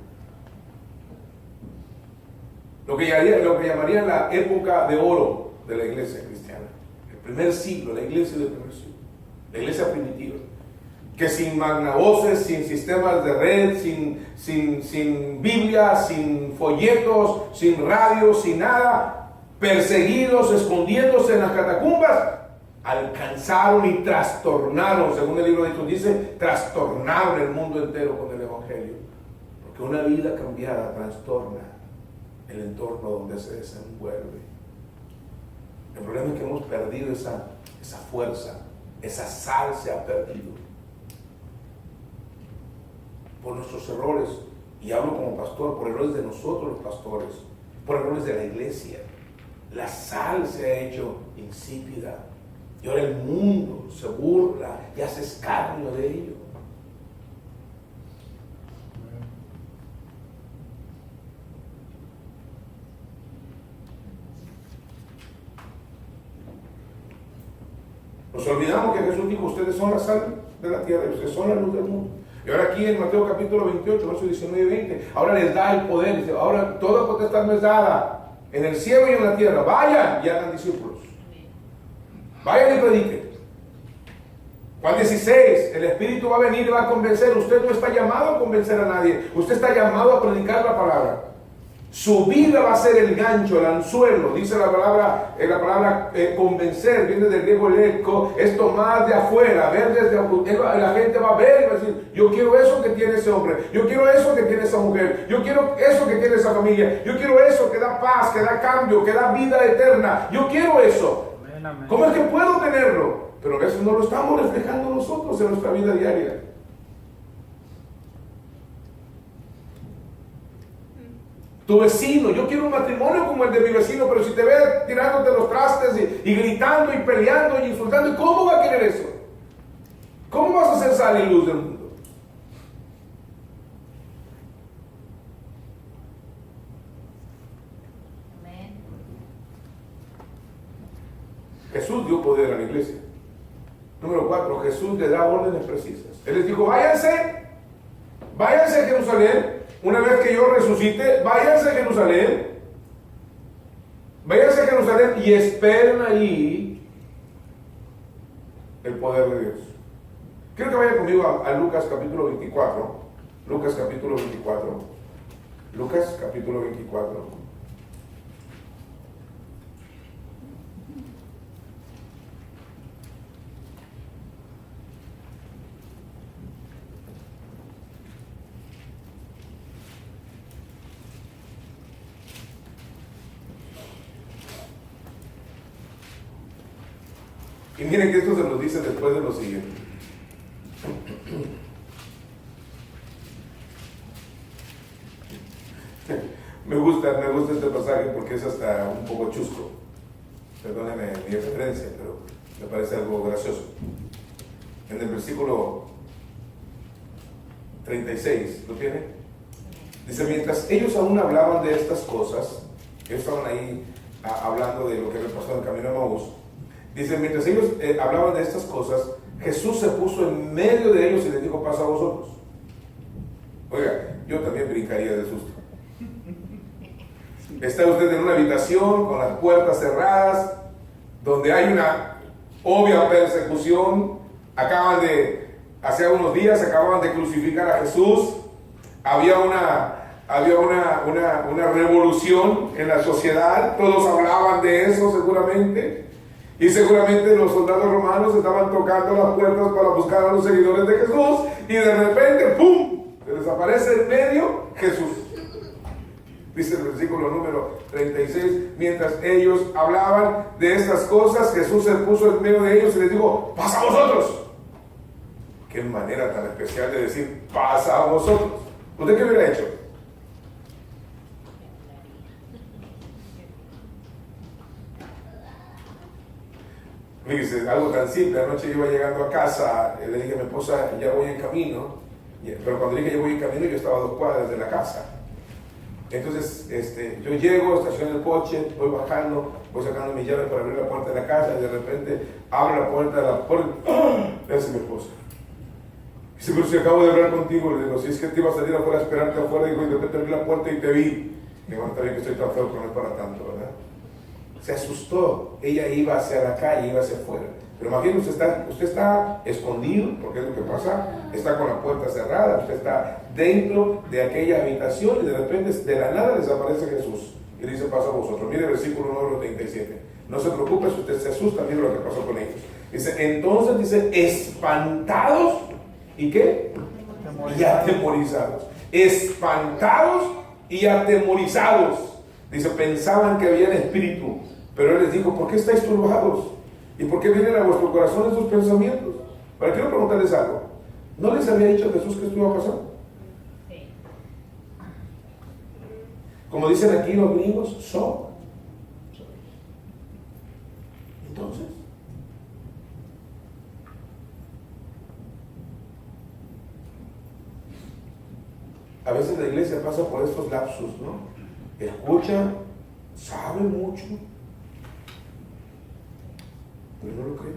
Lo que llamarían la época de oro de la iglesia cristiana. El primer siglo, la iglesia del primer siglo. La iglesia primitiva. Que sin magnavoces, sin sistemas de red, sin Biblia, sin folletos, sin radio, sin nada, perseguidos, escondiéndose en las catacumbas, alcanzaron y trastornaron, según el libro de Hechos dice, trastornaron el mundo entero con el evangelio. Porque una vida cambiada trastorna el entorno donde se desenvuelve. El problema es que hemos perdido esa fuerza, esa sal se ha perdido por nuestros errores, y hablo como pastor, por errores de nosotros los pastores, por errores de la iglesia. La sal se ha hecho insípida y ahora el mundo se burla y hace escarnio de ello. Nos olvidamos que Jesús dijo: ustedes son la sal de la tierra y ustedes son la luz del mundo. Y ahora aquí en Mateo capítulo 28, versos 19 y 20, ahora les da el poder. Dice: ahora toda potestad me es dada en el cielo y en la tierra. Vayan y hagan discípulos. Vayan y prediquen. Juan 16, el Espíritu va a venir y va a convencer. Usted no está llamado a convencer a nadie. Usted está llamado a predicar la palabra. Su vida va a ser el gancho, el anzuelo. Dice la palabra convencer, viene del griego elecco, es tomar de afuera, ver desde afuera. La gente va a ver y va a decir: yo quiero eso que tiene ese hombre, yo quiero eso que tiene esa mujer, yo quiero eso que tiene esa familia, yo quiero eso que da paz, que da cambio, que da vida eterna, yo quiero eso. Amén, amén. ¿Cómo es que puedo tenerlo? Pero a veces no lo estamos reflejando nosotros en nuestra vida diaria. Tu vecino: yo quiero un matrimonio como el de mi vecino, pero si te ve tirándote los trastes y gritando y peleando y insultando, ¿cómo va a querer eso? ¿Cómo vas a ser sal y luz del mundo? Amén. Jesús dio poder a la iglesia. Número 4, Jesús le da órdenes precisas. Él les dijo: váyanse a Jerusalén. Una vez que yo resucite, váyanse a Jerusalén. Váyanse a Jerusalén y esperen ahí el poder de Dios. Quiero que vayan conmigo a Lucas capítulo 24. Lucas capítulo 24. Lucas capítulo 24. Y miren que esto se nos dice después de lo siguiente. Me gusta este pasaje porque es hasta un poco chusco. Perdónenme mi referencia, pero me parece algo gracioso. En el versículo 36, ¿lo tiene? Dice: mientras ellos aún hablaban de estas cosas, ellos estaban ahí hablando de lo que había pasado en el camino de Maús. Dice: mientras ellos hablaban de estas cosas, Jesús se puso en medio de ellos y les dijo: pasa a vosotros. Oiga, yo también brincaría de susto. Está usted en una habitación con las puertas cerradas, donde hay una obvia persecución. Hace unos días acababan de crucificar a Jesús. Había había una revolución en la sociedad, todos hablaban de eso seguramente, y seguramente los soldados romanos estaban tocando las puertas para buscar a los seguidores de Jesús, y de repente, ¡pum!, se les aparece en medio Jesús. Dice el versículo número 36, mientras ellos hablaban de estas cosas, Jesús se puso en medio de ellos y les dijo, pasa a vosotros. Qué manera tan especial de decir, pasa a vosotros. ¿Usted qué hubiera hecho? Fíjese, algo tan simple. Anoche yo iba llegando a casa, le dije a mi esposa, ya voy en camino, pero cuando dije ya voy en camino, yo estaba a 2 cuadras de la casa. Entonces, yo llego, estaciono el coche, voy bajando, voy sacando mi llave para abrir la puerta de la casa, y de repente abro la puerta de la puerta, ¡ah! Es mi esposa. Dice, pero si acabo de hablar contigo, le digo, si es que te iba a salir afuera a esperarte afuera, digo, y de repente abrí la puerta y te vi. Y digo, está bien que estoy tan feo, pero no es para tanto, ¿verdad? Se asustó, ella iba hacia la calle, iba hacia afuera. Pero imagínese, usted está escondido, porque es lo que pasa, está con la puerta cerrada, usted está dentro de aquella habitación y de repente de la nada desaparece Jesús y dice, pasa a vosotros. Mire el versículo número 37. No se preocupe, si usted se asusta, mire lo que pasó con ellos. Dice, entonces dice, espantados, ¿y qué? Y atemorizados. Espantados y atemorizados. Dice, pensaban que había espíritu, pero Él les dijo, ¿por qué estáis turbados? ¿Y por qué vienen a vuestro corazón estos pensamientos? Pero quiero preguntarles algo. ¿No les había dicho Jesús que esto iba a pasar? Sí. Como dicen aquí los gringos, so. Entonces, a veces la iglesia pasa por estos lapsus, ¿no? Escucha, sabe mucho, pero no lo cree.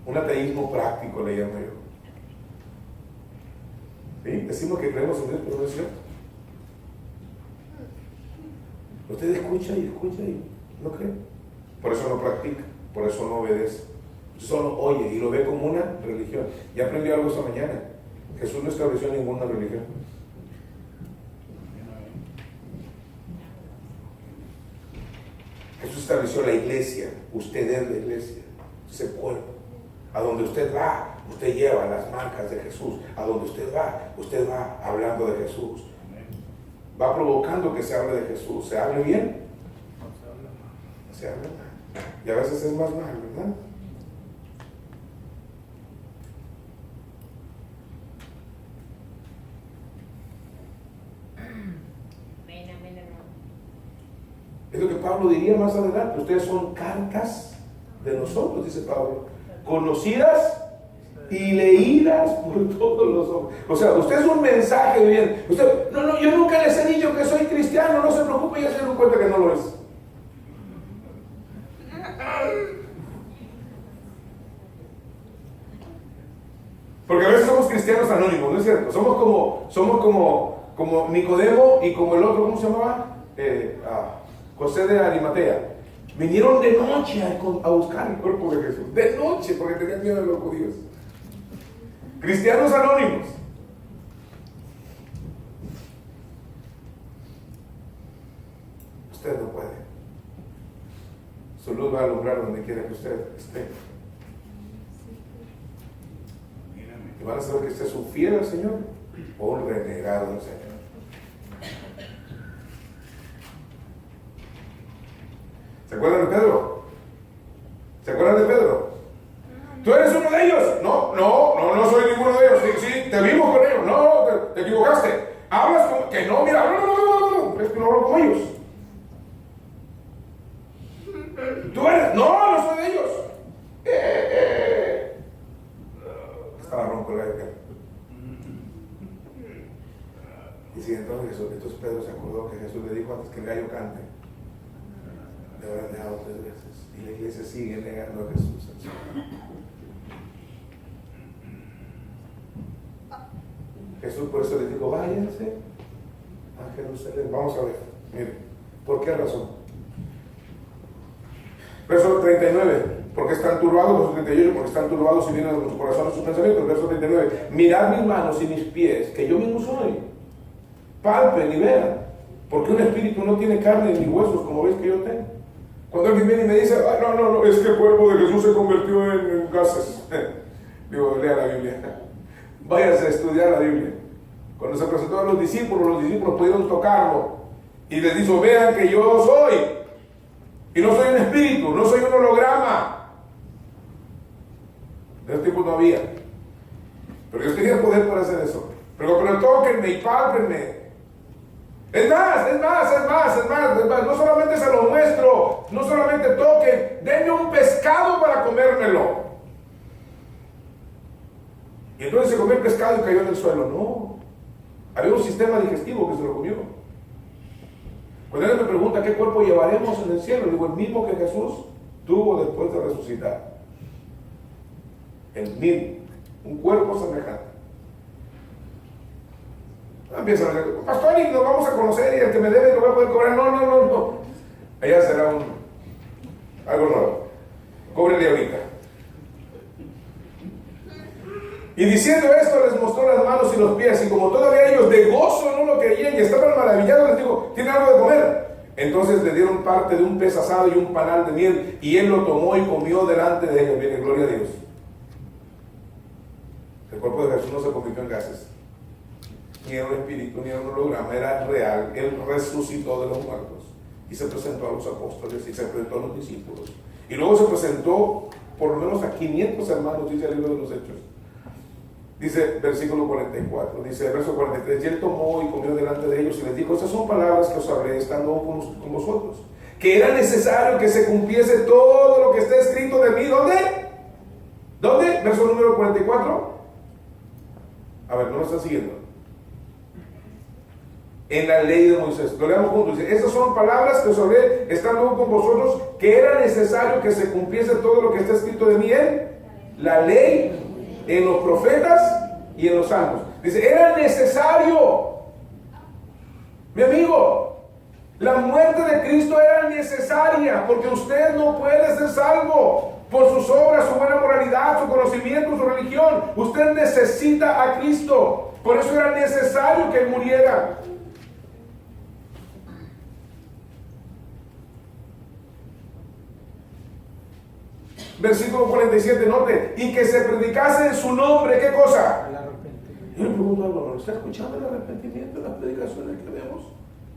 Un ateísmo práctico le llamo yo. ¿Sí? Decimos que creemos en Dios, pero no es cierto. Usted escucha y no cree. Por eso no practica, por eso no obedece. Solo oye y lo ve como una religión. Ya aprendió algo esta mañana. Jesús no estableció ninguna religión. Jesús estableció la iglesia. Usted es la iglesia, ese pueblo. A donde usted va, usted lleva las marcas de Jesús. A donde usted va hablando de Jesús. Va provocando que se hable de Jesús. ¿Se hable bien? Se habla mal. Y a veces es más mal, ¿verdad? Es lo que Pablo diría más adelante. Ustedes son cartas de nosotros, dice Pablo, conocidas y leídas por todos los hombres. O sea, usted es un mensaje bien. Usted, no, yo nunca les he dicho que soy cristiano, no se preocupe, ya se dieron cuenta que no lo es. Porque a veces somos cristianos anónimos, ¿no es cierto? Somos como Nicodemo y como el otro, ¿cómo se llamaba? José de Arimatea. Vinieron de noche a buscar el cuerpo de Jesús. De noche, porque tenían miedo de los judíos. Cristianos anónimos. Usted no puede. Su luz va a alumbrar donde quiera que usted esté. Y van a saber que usted es un fiel al Señor o un renegado del Señor. ¿Se acuerdan de Pedro? ¿Se acuerdan de Pedro? ¿Tú eres uno de ellos? No soy ninguno de ellos. Sí, te vimos con ellos. No, te equivocaste. Hablas como que no, mira, no. Es que no hablo como ellos. ¿Tú eres? No soy de ellos. Estaba ronco la época. Y si entonces Pedro se acordó que Jesús le dijo antes que el gallo cante. Le habrán negado 3 veces. Y la iglesia sigue negando a Jesús. Jesús por eso les dijo, váyanse a Jerusalén. Vamos a ver, miren, ¿por qué razón? Verso 39. porque están turbados, verso 38, porque están turbados y vienen a nuestros corazones sus pensamientos, verso 39, mirad mis manos y mis pies, que yo mismo soy, palpen y vean, porque un espíritu no tiene carne ni huesos, como veis que yo tengo. Cuando alguien viene y me dice, ay, no, es que el cuerpo de Jesús se convirtió en gases, digo, lea la Biblia, váyase a estudiar la Biblia. Cuando se presentó a los discípulos pudieron tocarlo y les dijo, vean que yo soy, y no soy un espíritu, no soy un holograma. De ese tipo no había, pero yo tenía poder para hacer eso. Pero tóquenme y pálpenme. Es más, no solamente se lo muestro, no solamente toquen, denme un pescado para comérmelo. Y entonces se comió el pescado y cayó en el suelo. No, había un sistema digestivo que se lo comió. Cuando alguien me pregunta qué cuerpo llevaremos en el cielo, digo, el mismo que Jesús tuvo después de resucitar. El mismo, un cuerpo semejante. Empieza a decir, pastor, y nos vamos a conocer y el que me debe lo voy a poder cobrar. No. Allá será algo nuevo. Cóbrele ahorita. Y diciendo esto, les mostró las manos y los pies, y como todavía ellos de gozo no lo creían y estaban maravillados, les dijo, ¿tiene algo de comer? Entonces le dieron parte de un pez asado y un panal de miel, y él lo tomó y comió delante de ellos. Bien, gloria a Dios. El cuerpo de Jesús no se convirtió en gases, ni era un espíritu, ni era un holograma, era real. Él resucitó de los muertos y se presentó a los apóstoles y se presentó a los discípulos. Y luego se presentó por lo menos a 500 hermanos, dice el libro de los Hechos. Dice versículo 44, dice verso 43, y él tomó y comió delante de ellos y les dijo, estas son palabras que os hablé estando con vosotros, que era necesario que se cumpliese todo lo que está escrito de mí. ¿Dónde? Verso número 44. A ver, no lo están siguiendo. En la ley de Moisés. Lo leamos juntos. Dice, estas son palabras que os hablé estando con vosotros, que era necesario que se cumpliese todo lo que está escrito de mí en la ley, en los profetas y en los salmos. Dice, era necesario. Mi amigo, la muerte de Cristo era necesaria, porque usted no puede ser salvo por sus obras, su buena moralidad, su conocimiento, su religión. Usted necesita a Cristo. Por eso era necesario que Él muriera. Versículo 47, note, y que se predicase en su nombre, ¿qué cosa? El arrepentimiento. Yo le pregunto algo, ¿no está escuchando el arrepentimiento en las predicaciones que vemos?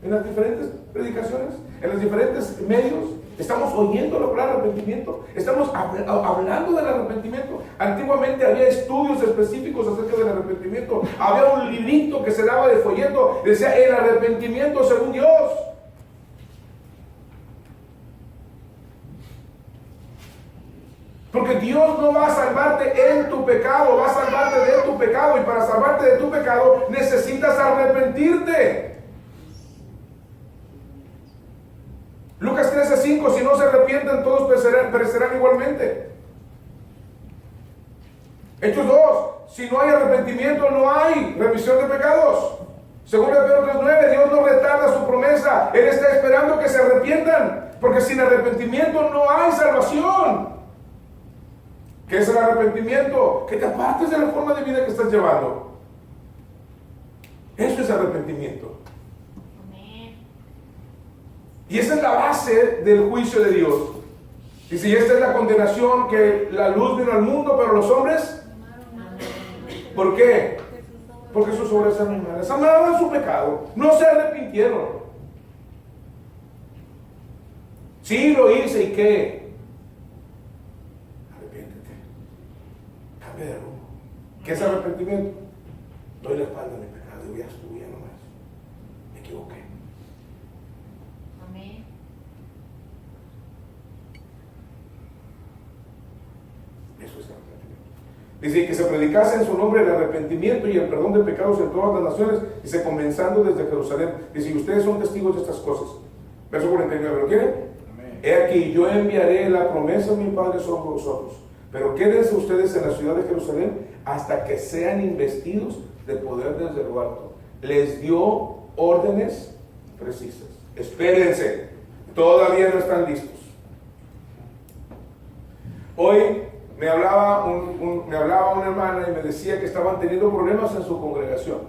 En las diferentes predicaciones, en los diferentes medios, estamos oyendo lo que es el arrepentimiento, estamos hablando del arrepentimiento. Antiguamente había estudios específicos acerca del arrepentimiento, había un librito que se daba de folleto, decía el arrepentimiento según Dios. Porque Dios no va a salvarte en tu pecado, va a salvarte de tu pecado, y para salvarte de tu pecado necesitas arrepentirte. Lucas 13:5, si no se arrepienten todos perecerán igualmente. Hechos 2, si no hay arrepentimiento no hay remisión de pecados. Según Pedro 3:9, Dios no retarda su promesa, Él está esperando que se arrepientan, porque sin arrepentimiento no hay salvación. ¿Qué es el arrepentimiento? Que te apartes de la forma de vida que estás llevando. Eso es arrepentimiento. Y esa es la base del juicio de Dios. Dice, y esta es la condenación, que la luz vino al mundo, pero los hombres, ¿por qué? Porque sus obras eran malas, amaban su pecado, no se arrepintieron. Sí, lo hice, ¿y qué? Arrepiéntete, cambia de rumbo. ¿Qué es arrepentimiento? Doy la espalda a mi pecado, y ya estuve, ya nomás, me equivoqué. Amén. Eso es arrepentimiento. Dice que se predicase en su nombre el arrepentimiento y el perdón de pecados en todas las naciones, dice, comenzando desde Jerusalén. Dice, y ustedes son testigos de estas cosas. Verso 49, ¿lo quieren? Amén. He aquí, yo enviaré la promesa de mi Padre sobre vosotros, pero quédense ustedes en la ciudad de Jerusalén hasta que sean investidos de poder desde lo alto. Les dio órdenes precisas. Espérense, todavía no están listos. Hoy me hablaba una hermana y me decía que estaban teniendo problemas en su congregación.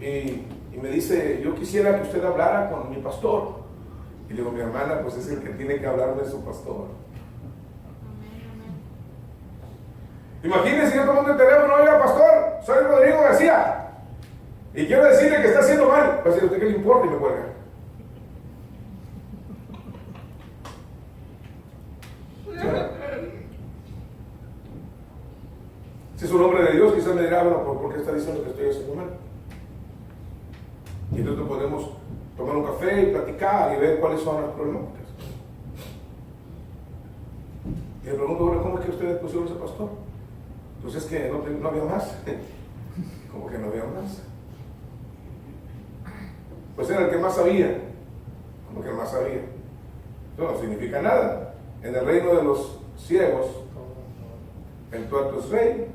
Y me dice, yo quisiera que usted hablara con mi pastor. Y le digo, mi hermana, pues es el que tiene que hablarme de su pastor. Imagínense, yo tomando el teléfono, oiga, pastor, soy Rodrigo García y quiero decirle que está haciendo mal. Pues, ¿a usted qué le importa? Y me cuelga. Si es un hombre de Dios, quizás me dirá, bueno, ¿por qué está diciendo que estoy haciendo mal? Y entonces podemos tomar un café y platicar y ver cuáles son las problemáticas. Y le pregunto, bueno, ¿cómo es que ustedes pusieron ese pastor? Pues es que no había más. ¿Cómo que no había más? Pues era el que más sabía. Como que el más sabía. Eso no significa nada. En el reino de los ciegos, el tuerto es rey.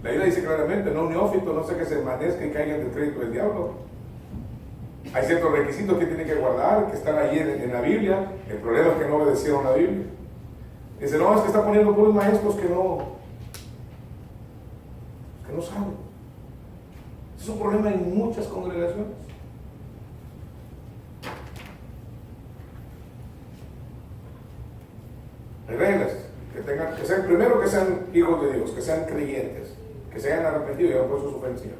La Biblia dice claramente, no un neófito, no sé que se envanezca y caiga en el crédito del diablo. Hay ciertos requisitos que tiene que guardar, que están ahí en la Biblia. El problema es que no obedecieron la Biblia. Dice, no, es que está poniendo puros maestros que no saben. Es un problema en muchas congregaciones. Hay reglas que sean, primero, que sean hijos de Dios, que sean creyentes, que se hayan arrepentido y hayan puesto su fe en el Señor.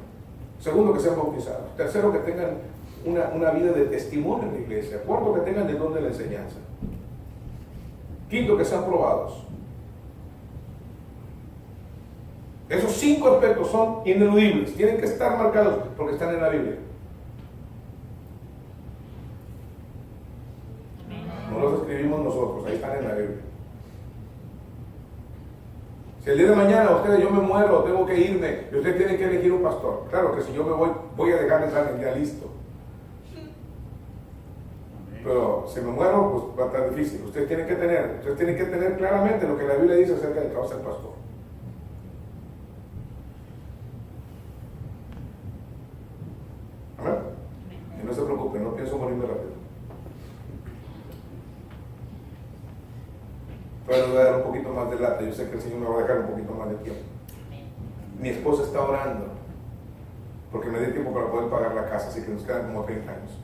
Segundo, que sean bautizados. Tercero, que tengan una vida de testimonio en la iglesia. Cuarto, que tengan el don de la enseñanza. Quinto, que sean probados. Esos 5 aspectos son ineludibles, tienen que estar marcados porque están en la Biblia. No los escribimos nosotros, ahí están en la Biblia. Si el día de mañana yo me muero, tengo que irme y usted tiene que elegir un pastor, claro que si yo me voy a dejarles a alguien ya listo. Pero si me muero, pues va a estar difícil. Usted tiene que tener claramente lo que la Biblia dice acerca de que va a ser pastor. Amén. Y no se preocupe, no pienso morirme rápido. Pero le voy a dar un poquito más de lata. Yo sé que el Señor me va a dejar un poquito más de tiempo. Mi esposa está orando porque me dé tiempo para poder pagar la casa, así que nos quedan como 30 años.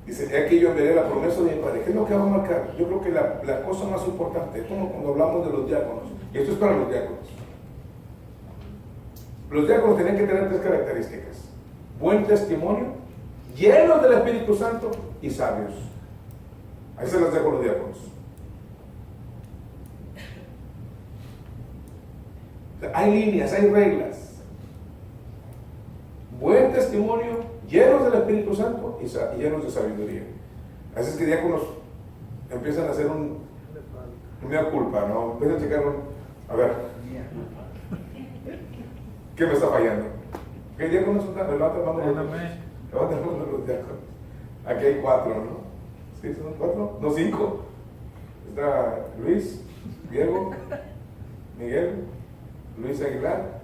Dice, aquí yo veré la promesa de mi Padre. ¿Qué es lo que va a marcar? Yo creo que la cosa más importante es como cuando hablamos de los diáconos, y esto es para los diáconos. Los diáconos tienen que tener 3 características: buen testimonio, llenos del Espíritu Santo y sabios. Ahí se las dejo a los diáconos. O sea, hay líneas, hay reglas. Buen testimonio, llenos del Espíritu Santo y llenos de sabiduría. Así es que diáconos empiezan a hacer una culpa, ¿no? Empiezan a checar a ver, ¿qué me está fallando? ¿Qué diáconos son? Levanta la mano los diáconos. Aquí hay 4, ¿no? ¿Sí son 4? No, 5. Está Luis, Diego, Miguel, Luis Aguilar,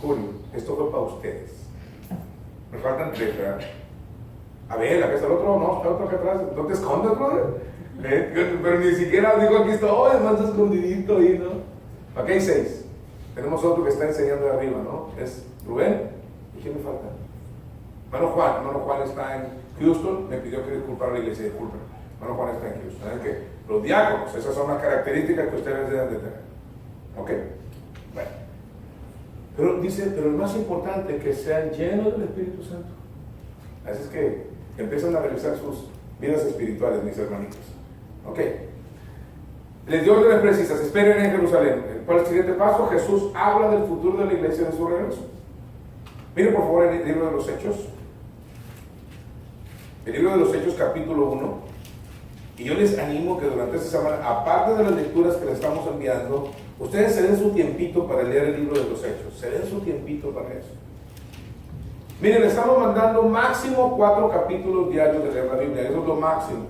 Julio. Esto fue para ustedes. Me faltan 3, ¿verdad? A ver, acá está el otro, no, está el otro acá atrás. No te escondas, brother. Pero ni siquiera digo, aquí está, oh, es más escondidito ahí, ¿no? Aquí hay 6. Tenemos otro que está enseñando de arriba, ¿no? Es Rubén. ¿Y quién me falta? Hermano Juan está en Houston, me pidió que disculpara a la iglesia, disculpen. Hermano Juan está en Houston. ¿Saben qué? Los diáconos, esas son las características que ustedes deben de tener. ¿Ok? Bueno. Pero dice, pero el más importante, que sean llenos del Espíritu Santo. Así es que empiezan a revisar sus vidas espirituales, mis hermanitos. ¿Ok? Les dio órdenes precisas, esperen en Jerusalén. ¿Cuál es el siguiente paso? Jesús habla del futuro de la iglesia de su regreso. Miren por favor el libro de los Hechos. El libro de los Hechos, capítulo 1. Y yo les animo que durante esta semana, aparte de las lecturas que les estamos enviando, ustedes se den su tiempito para leer el libro de los Hechos. Se den su tiempito para eso. Miren, les estamos mandando máximo 4 capítulos diarios de leer la Biblia. Eso es lo máximo.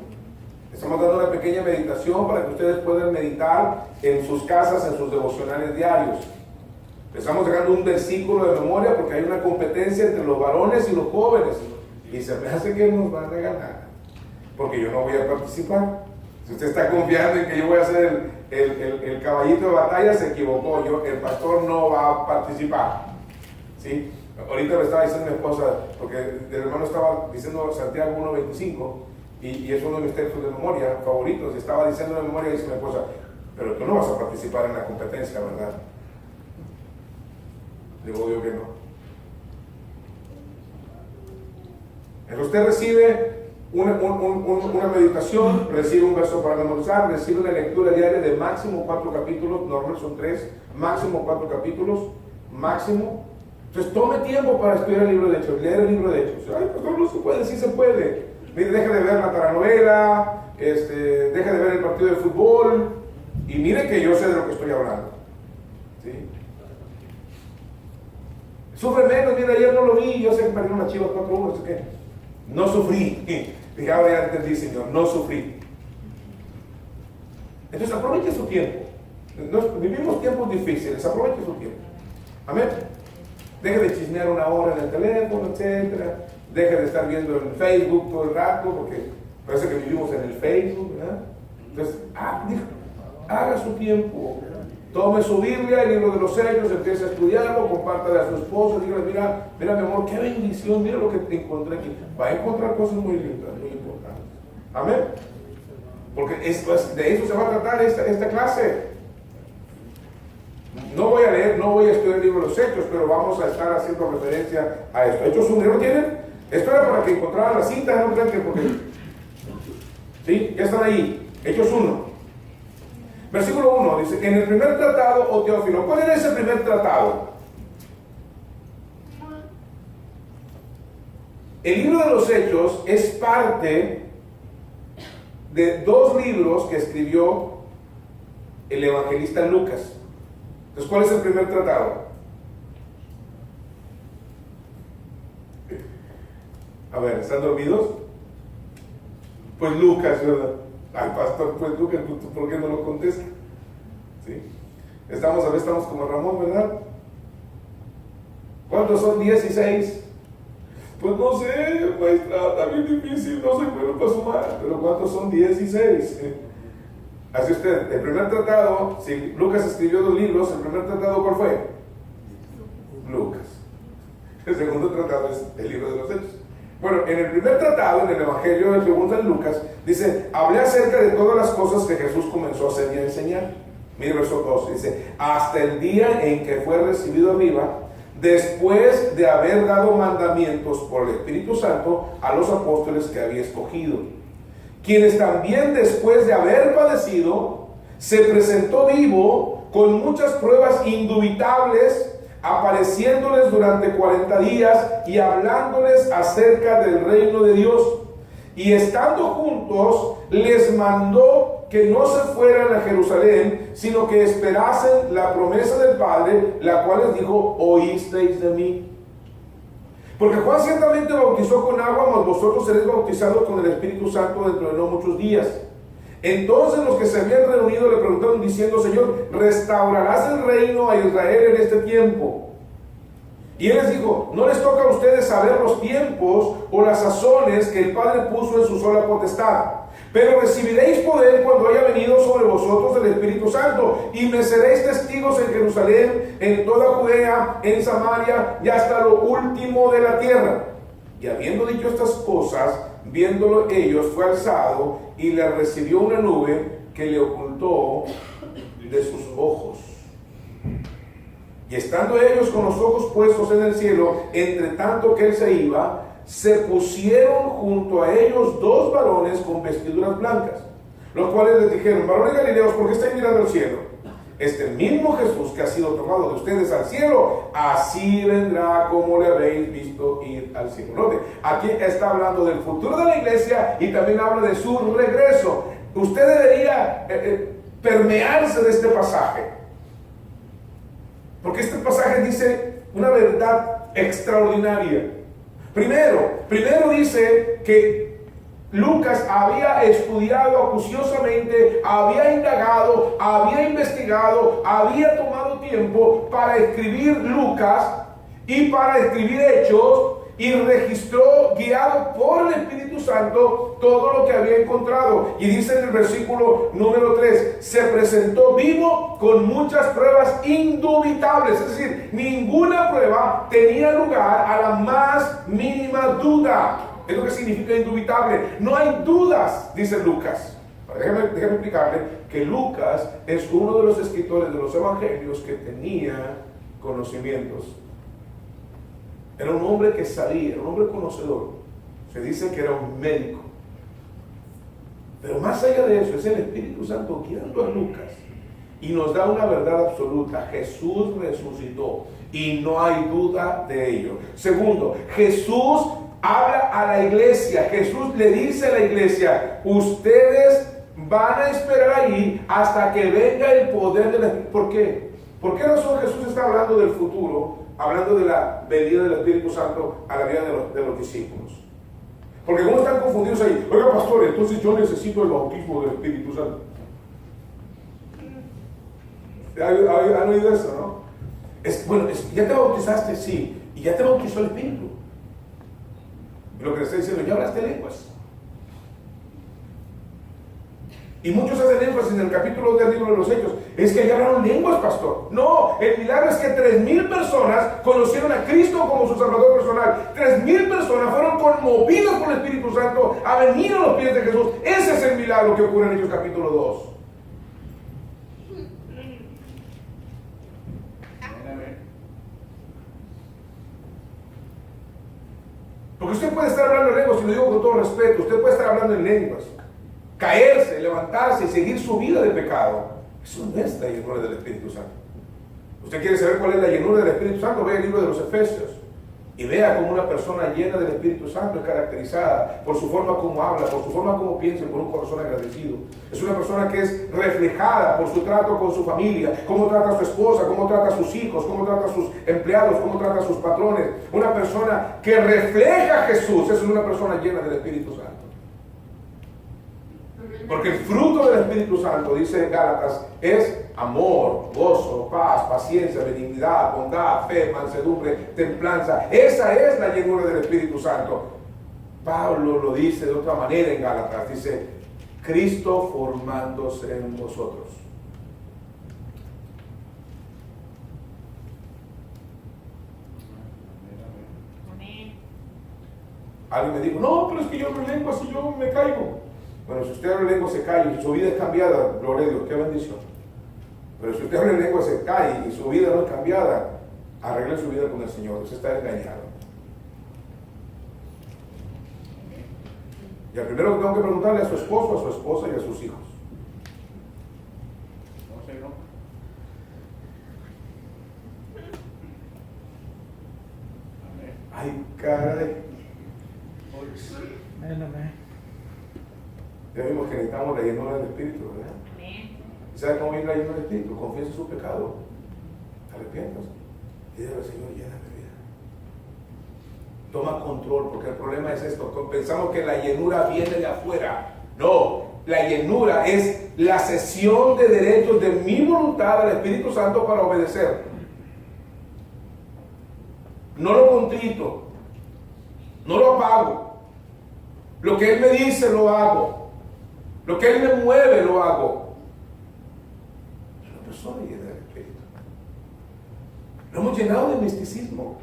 Estamos dando una pequeña meditación para que ustedes puedan meditar en sus casas, en sus devocionales diarios. Estamos sacando un versículo de memoria porque hay una competencia entre los varones y los jóvenes. Y se me hace que nos van a ganar. Porque yo no voy a participar. Si usted está confiando en que yo voy a ser el caballito de batalla, se equivocó. El pastor no va a participar. ¿Sí? Ahorita me estaba diciendo mi esposa, porque el hermano estaba diciendo Santiago 1.25, y es uno de mis textos de memoria favoritos. Y estaba diciendo de memoria, y dice mi esposa, pero tú no vas a participar en la competencia, ¿verdad? Digo, obvio que no. Entonces usted recibe una meditación, recibe un verso para memorizar, recibe una lectura diaria de máximo 4 capítulos, normal son 3, máximo 4 capítulos, máximo. Entonces tome tiempo para estudiar el libro de Hechos, leer el libro de Hechos. Ay, pastor, no se puede, sí se puede. Mire, deje de ver la telenovela, deje de ver el partido de fútbol, y mire que yo sé de lo que estoy hablando. ¿Sí? Sufre menos, mira, ayer no lo vi, yo sé que perdieron las Chivas 4-1, no sé qué. No sufrí. Dije, ahora ya entendí, Señor, no sufrí. Entonces aproveche su tiempo. Vivimos tiempos difíciles, aproveche su tiempo. Amén. Deje de chismear una hora en el teléfono, etcétera. Deje de estar viendo el Facebook todo el rato, porque parece que vivimos en el Facebook, ¿verdad? Entonces, haga su tiempo. Tome su Biblia, el libro de los Hechos, empiece a estudiarlo, compártale a su esposo, dígale, mira mi amor, qué bendición, mira lo que te encontré aquí. Va a encontrar cosas muy lindas, muy importantes. Amén. Porque de eso se va a tratar esta clase. No voy a leer, no voy a estudiar el libro de los Hechos, pero vamos a estar haciendo referencia a esto. Hechos 1, ¿ya lo tienen? Esto era para que encontraran la cinta, no crean que porque... ¿Sí? Ya están ahí. Hechos 1. Versículo 1 dice, en el primer tratado, oh Teófilo, ¿cuál era ese primer tratado? El libro de los Hechos es parte de 2 libros que escribió el evangelista Lucas. Entonces, ¿cuál es el primer tratado? A ver, ¿están dormidos? Pues Lucas, ¿verdad? Ay, pastor, pues Lucas, ¿por qué no lo contesta? ¿Sí? Estamos como Ramón, ¿verdad? ¿Cuántos son 10 y 6? Pues no sé, maestra, está bien difícil, no soy bueno para sumar, pero ¿cuántos son 10 y 6? Así usted, el primer tratado, si Lucas escribió 2 libros, el primer tratado, ¿cuál fue? Lucas. El segundo tratado es el libro de los Hechos. Bueno, en el primer tratado, en el Evangelio de según San Lucas, dice, hablé acerca de todas las cosas que Jesús comenzó a hacer y a enseñar. Mire verso 2, dice, hasta el día en que fue recibido arriba, después de haber dado mandamientos por el Espíritu Santo a los apóstoles que había escogido, quienes también después de haber padecido, se presentó vivo con muchas pruebas indubitables, apareciéndoles durante 40 días y hablándoles acerca del reino de Dios. Y estando juntos, les mandó que no se fueran a Jerusalén, sino que esperasen la promesa del Padre, la cual les dijo, oísteis de mí. Porque Juan ciertamente bautizó con agua, mas vosotros seréis bautizados con el Espíritu Santo dentro de no muchos días. Entonces los que se habían reunido le preguntaron diciendo, Señor, ¿restaurarás el reino a Israel en este tiempo? Y él les dijo, no les toca a ustedes saber los tiempos o las sazones que el Padre puso en su sola potestad, pero recibiréis poder cuando haya venido sobre vosotros el Espíritu Santo, y me seréis testigos en Jerusalén, en toda Judea, en Samaria y hasta lo último de la tierra. Y habiendo dicho estas cosas, viéndolo ellos, fue alzado y le recibió una nube que le ocultó de sus ojos. Y estando ellos con los ojos puestos en el cielo, entre tanto que él se iba, se pusieron junto a ellos 2 varones con vestiduras blancas, los cuales les dijeron, varones galileos, ¿por qué estáis mirando al cielo? Este mismo Jesús que ha sido tomado de ustedes al cielo, así vendrá como le habéis visto ir al cielo. Note, aquí está hablando del futuro de la iglesia y también habla de su regreso. Usted debería permearse de este pasaje, porque este pasaje dice una verdad extraordinaria. Primero dice que Lucas había estudiado acuciosamente, había indagado, había investigado, había tomado tiempo para escribir Lucas y para escribir Hechos, y registró, guiado por el Espíritu Santo, todo lo que había encontrado. Y dice en el versículo número 3, se presentó vivo con muchas pruebas indubitables. Es decir, ninguna prueba tenía lugar a la más mínima duda. Es lo que significa indubitable. No hay dudas, dice Lucas. Déjame explicarle que Lucas es uno de los escritores de los evangelios que tenía conocimientos. Era un hombre que sabía, era un hombre conocedor. Se dice que era un médico. Pero más allá de eso, es el Espíritu Santo guiando a Lucas y nos da una verdad absoluta. Jesús resucitó y no hay duda de ello. Segundo, Jesús habla a la iglesia. Jesús le dice a la iglesia: ustedes van a esperar ahí hasta que venga el poder del Espíritu. ¿Por qué? ¿Por qué razón Jesús está hablando del futuro? Hablando de la venida del Espíritu Santo a la vida de los discípulos. Porque como están confundidos ahí, oiga pastor, entonces yo necesito el bautismo del Espíritu Santo. ¿Han oído eso, no? ¿Ya te bautizaste? Sí. ¿Y ya te bautizó el Espíritu? Y lo que le está diciendo, ¿ya hablaste lenguas? Y muchos hacen énfasis en el capítulo 2 del libro de los Hechos. Es que ya hablaron lenguas, pastor. No, el milagro es que 3,000 personas conocieron a Cristo como su Salvador personal. 3,000 personas fueron conmovidas por el Espíritu Santo a venir a los pies de Jesús. Ese es el milagro que ocurre en Hechos capítulo 2. Porque usted puede estar hablando en lenguas, y lo digo con todo respeto, usted puede estar hablando en lenguas, caerse, levantarse y seguir su vida de pecado. Eso no es la llenura del Espíritu Santo. Usted quiere saber cuál es la llenura del Espíritu Santo, vea el libro de los Efesios y vea cómo una persona llena del Espíritu Santo es caracterizada por su forma como habla, por su forma como piensa, por un corazón agradecido. Es una persona que es reflejada por su trato con su familia, cómo trata a su esposa, cómo trata a sus hijos, cómo trata a sus empleados, cómo trata a sus patrones. Una persona que refleja a Jesús, es una persona llena del Espíritu Santo. Porque el fruto del Espíritu Santo, dice Gálatas, es amor, gozo, paz, paciencia, benignidad, bondad, fe, mansedumbre, templanza. Esa es la llenura del Espíritu Santo. Pablo lo dice de otra manera en Gálatas. Dice, Cristo formándose en vosotros. Amén. Alguien me dijo, no, pero es que yo hablo lenguas y yo me caigo. Bueno, si usted habla en lengua se cae y su vida es cambiada, gloria a Dios, qué bendición. Pero si usted habla en lengua se cae y su vida no es cambiada, arregle su vida con el Señor, usted está engañado. Y al primero que tengo que preguntarle a su esposo, a su esposa y a sus hijos. No sé, no. Ay, caray. Ya vimos que necesitamos la llenura del Espíritu, ¿verdad? Amén. ¿Y sabe cómo viene la llenura del Espíritu? Confiese su pecado, arrepiéntase y dígale al Señor, llena mi vida. Toma control, porque el problema es esto, pensamos que la llenura viene de afuera. No, la llenura es la cesión de derechos de mi voluntad al Espíritu Santo para obedecer. No lo contrito, no lo apago. Lo que Él me dice lo hago. Lo que Él me mueve lo hago. Es una persona llena del Espíritu. Lo hemos llenado de misticismo.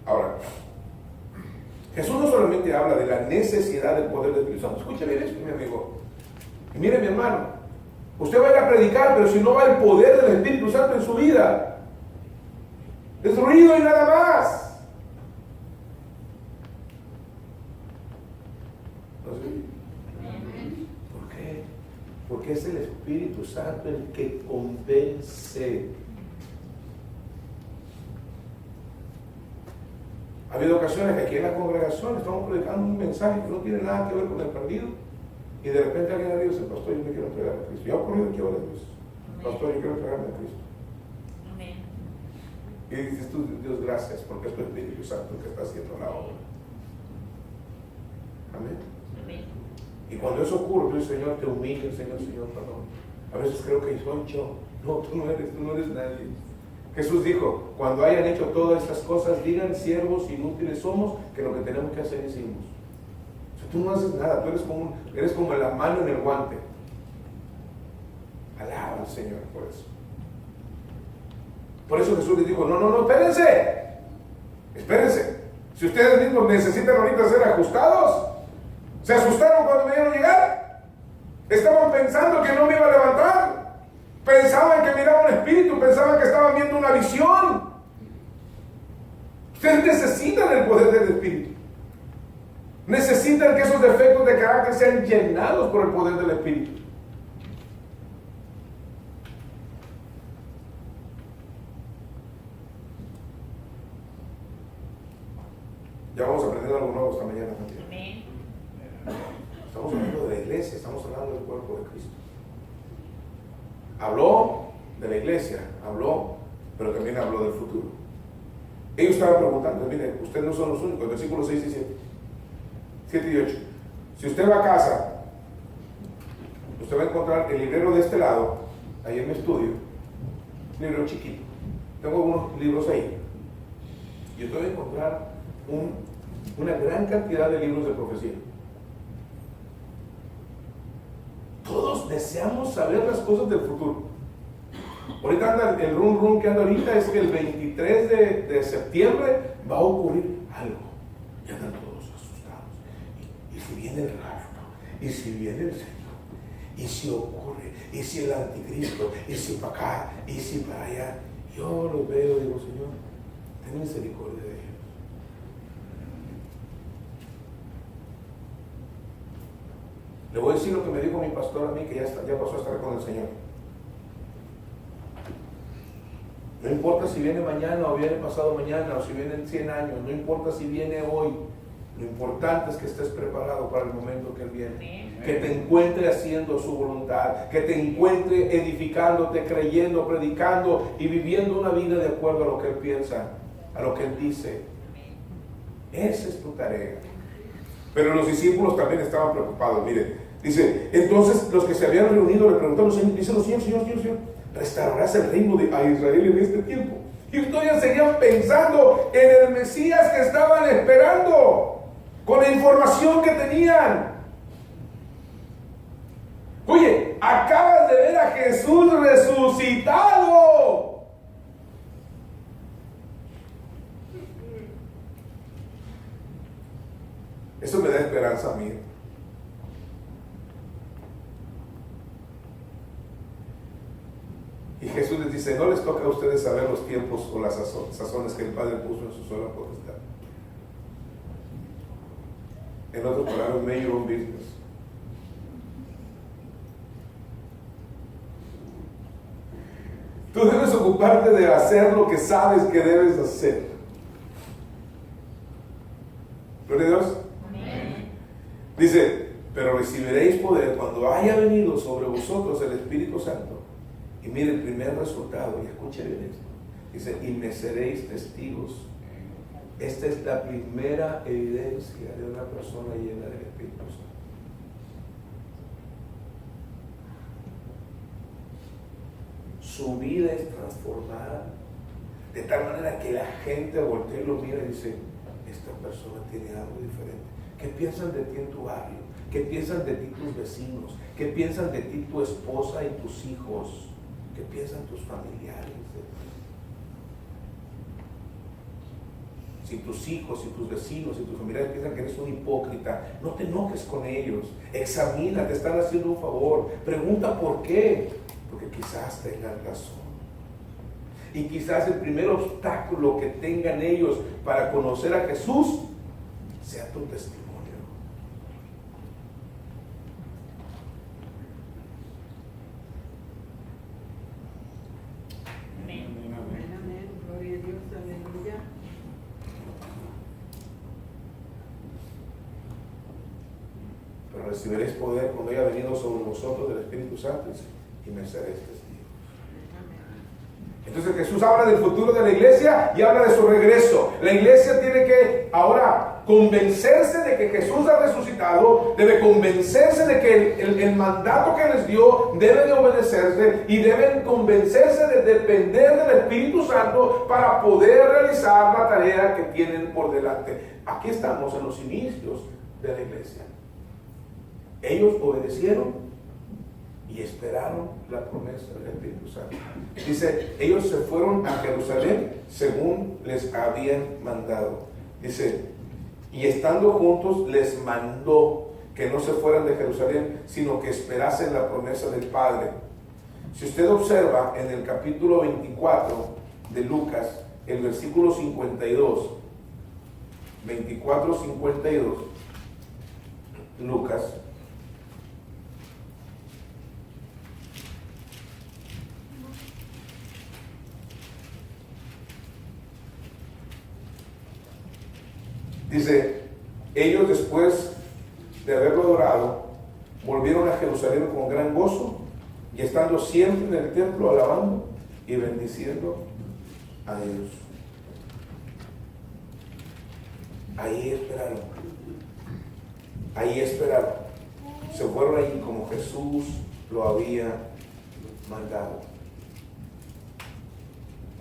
Ahora, Jesús no solamente habla de la necesidad del poder del Espíritu Santo. Escuche bien esto, mi amigo. Y mire, mi hermano, usted va a ir a predicar, pero si no va el poder del Espíritu Santo en su vida, es ruido y nada más. ¿Por qué? Porque es el Espíritu Santo el que convence. Ha habido ocasiones que aquí en la congregación estamos predicando un mensaje que no tiene nada que ver con el perdido y de repente alguien le dice, pastor, yo me quiero entregar a Cristo. Ya ha ocurrido aquí varias veces. Pastor, yo quiero entregarme a Cristo. Amén. Y dices tú, Dios, gracias, porque es tu Espíritu Santo el que está haciendo la obra. Amén. Amén. Y cuando eso ocurre, tú dices, Señor, te humillo, Señor, perdón. A veces creo que soy yo. No, tú no eres nadie. Jesús dijo, cuando hayan hecho todas estas cosas, digan, siervos inútiles somos, que lo que tenemos que hacer hicimos. O sea, tú no haces nada, tú eres como la mano en el guante. Alaba al Señor por eso. Por eso Jesús les dijo, no, espérense. Si ustedes mismos necesitan ahorita ser ajustados, ¿se asustaron cuando me vieron llegar? Estaban pensando que no me iba a levantar. Pensaban que miraba un espíritu, pensaban que estaban viendo una visión. Ustedes necesitan el poder del espíritu. Necesitan que esos defectos de carácter sean llenados por el poder del espíritu. Ya vamos aprendiendo algo nuevo esta mañana también. Amén. Estamos hablando de la iglesia, estamos hablando del cuerpo de Cristo. Habló de la iglesia, pero también habló del futuro. Ellos estaban preguntando, mire, ustedes no son los únicos, versículos 6 y 7 y 8. Si usted va a casa, usted va a encontrar el librero de este lado, ahí en mi estudio, un librero chiquito. Tengo algunos libros ahí. Y usted va a encontrar una gran cantidad de libros de profecía. Todos deseamos saber las cosas del futuro. Ahorita anda el rum que anda ahorita es que el 23 de septiembre va a ocurrir algo. Ya andan todos asustados. Y si viene el rapto, y si viene el Señor, y si ocurre, y si el anticristo, y si para acá, y si para allá. Yo los veo y digo, Señor, ten misericordia de ellos. Le voy a decir lo que me dijo mi pastor a mí, que ya pasó a estar con el Señor. No importa si viene mañana o viene pasado mañana o si viene en 100 años, no importa si viene hoy. Lo importante es que estés preparado para el momento que Él viene. Amén. Que te encuentre haciendo su voluntad, que te encuentre edificándote, creyendo, predicando y viviendo una vida de acuerdo a lo que Él piensa, a lo que Él dice. Esa es tu tarea. Pero los discípulos también estaban preocupados. Miren, dice, entonces los que se habían reunido le preguntaron, dicen, Señor, ¿restaurarás el reino a Israel en este tiempo? Y ustedes seguían pensando en el Mesías que estaban esperando, con la información que tenían. Oye, acabas de ver a Jesús resucitado. Eso me da esperanza a mí. Y Jesús les dice, no les toca a ustedes saber los tiempos o las sazones que el Padre puso en su sola potestad. En otras palabras, make your own business. Tú debes ocuparte de hacer lo que sabes que debes hacer. ¿Gloria a Dios? Dice, pero recibiréis poder cuando haya venido sobre vosotros el Espíritu Santo. Y mire el primer resultado, y escuche bien esto. Dice, y me seréis testigos. Esta es la primera evidencia de una persona llena del Espíritu Santo. Su vida es transformada de tal manera que la gente voltea y lo mira y dice, esta persona tiene algo diferente. ¿Qué piensan de ti en tu barrio? ¿Qué piensan de ti tus vecinos? ¿Qué piensan de ti tu esposa y tus hijos? ¿Qué piensan tus familiares? Si tus hijos, si tus vecinos, si tus familiares piensan que eres un hipócrita, no te enojes con ellos. Examina, te están haciendo un favor. Pregunta por qué. Porque quizás tengan razón. Y quizás el primer obstáculo que tengan ellos para conocer a Jesús sea tu testimonio. Amén. Amén. Gloria a Dios. Aleluya. Pero recibiréis poder cuando haya venido sobre vosotros del Espíritu Santo y me seréis testigos. Entonces Jesús habla del futuro de la iglesia y habla de su regreso. La iglesia tiene que ahora convencerse de que Jesús ha resucitado, debe convencerse de que el mandato que les dio debe de obedecerse y deben convencerse de depender del Espíritu Santo para poder realizar la tarea que tienen por delante. Aquí estamos en los inicios de la iglesia. Ellos obedecieron y esperaron la promesa del Espíritu Santo. Dice, ellos se fueron a Jerusalén según les habían mandado. Dice, y estando juntos les mandó que no se fueran de Jerusalén, sino que esperasen la promesa del Padre. Si usted observa en el capítulo 24 de Lucas, el versículo 52, 24-52, Lucas, dice, ellos después de haberlo adorado, volvieron a Jerusalén con gran gozo y estando siempre en el templo alabando y bendiciendo a Dios. Ahí esperaron. Ahí esperaron. Se fueron ahí como Jesús lo había mandado.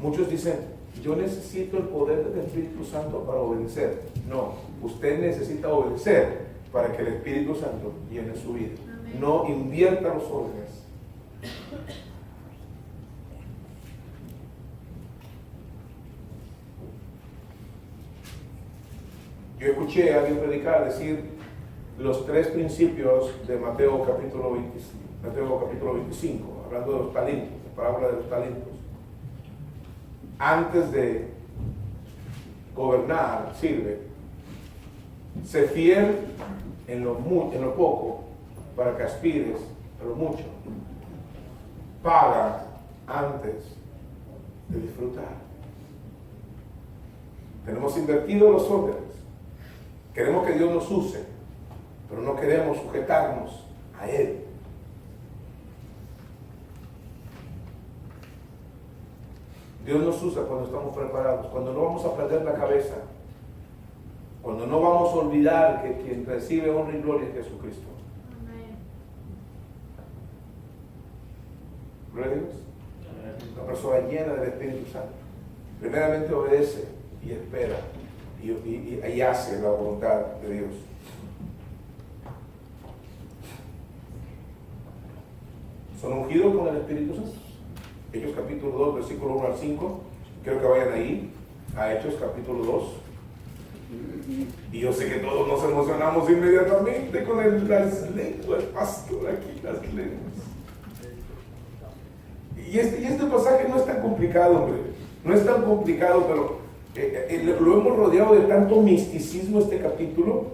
Muchos dicen, yo necesito el poder del Espíritu Santo para obedecer. No, usted necesita obedecer para que el Espíritu Santo llene su vida. Amén. No invierta los órdenes. Yo escuché a alguien predicar decir los 3 principios de Mateo capítulo 25, hablando de los talentos, la parábola de los talentos. Antes de gobernar, sirve. Sé fiel en lo poco para que aspires a lo mucho. Paga antes de disfrutar. Tenemos invertido los órdenes. Queremos que Dios nos use, pero no queremos sujetarnos a Él. Dios nos usa cuando estamos preparados, cuando no vamos a perder la cabeza, cuando no vamos a olvidar que quien recibe honra y gloria es Jesucristo. Amén. Gloria a Dios. Una persona llena del Espíritu Santo. Primeramente obedece y espera y hace la voluntad de Dios. Son ungidos con el Espíritu Santo. Hechos capítulo 2, versículo 1 al 5. Quiero que vayan ahí, a Hechos capítulo 2. Y yo sé que todos nos emocionamos inmediatamente con las lenguas, pastor, aquí las lenguas. Y este pasaje no es tan complicado, hombre. No es tan complicado, pero lo hemos rodeado de tanto misticismo este capítulo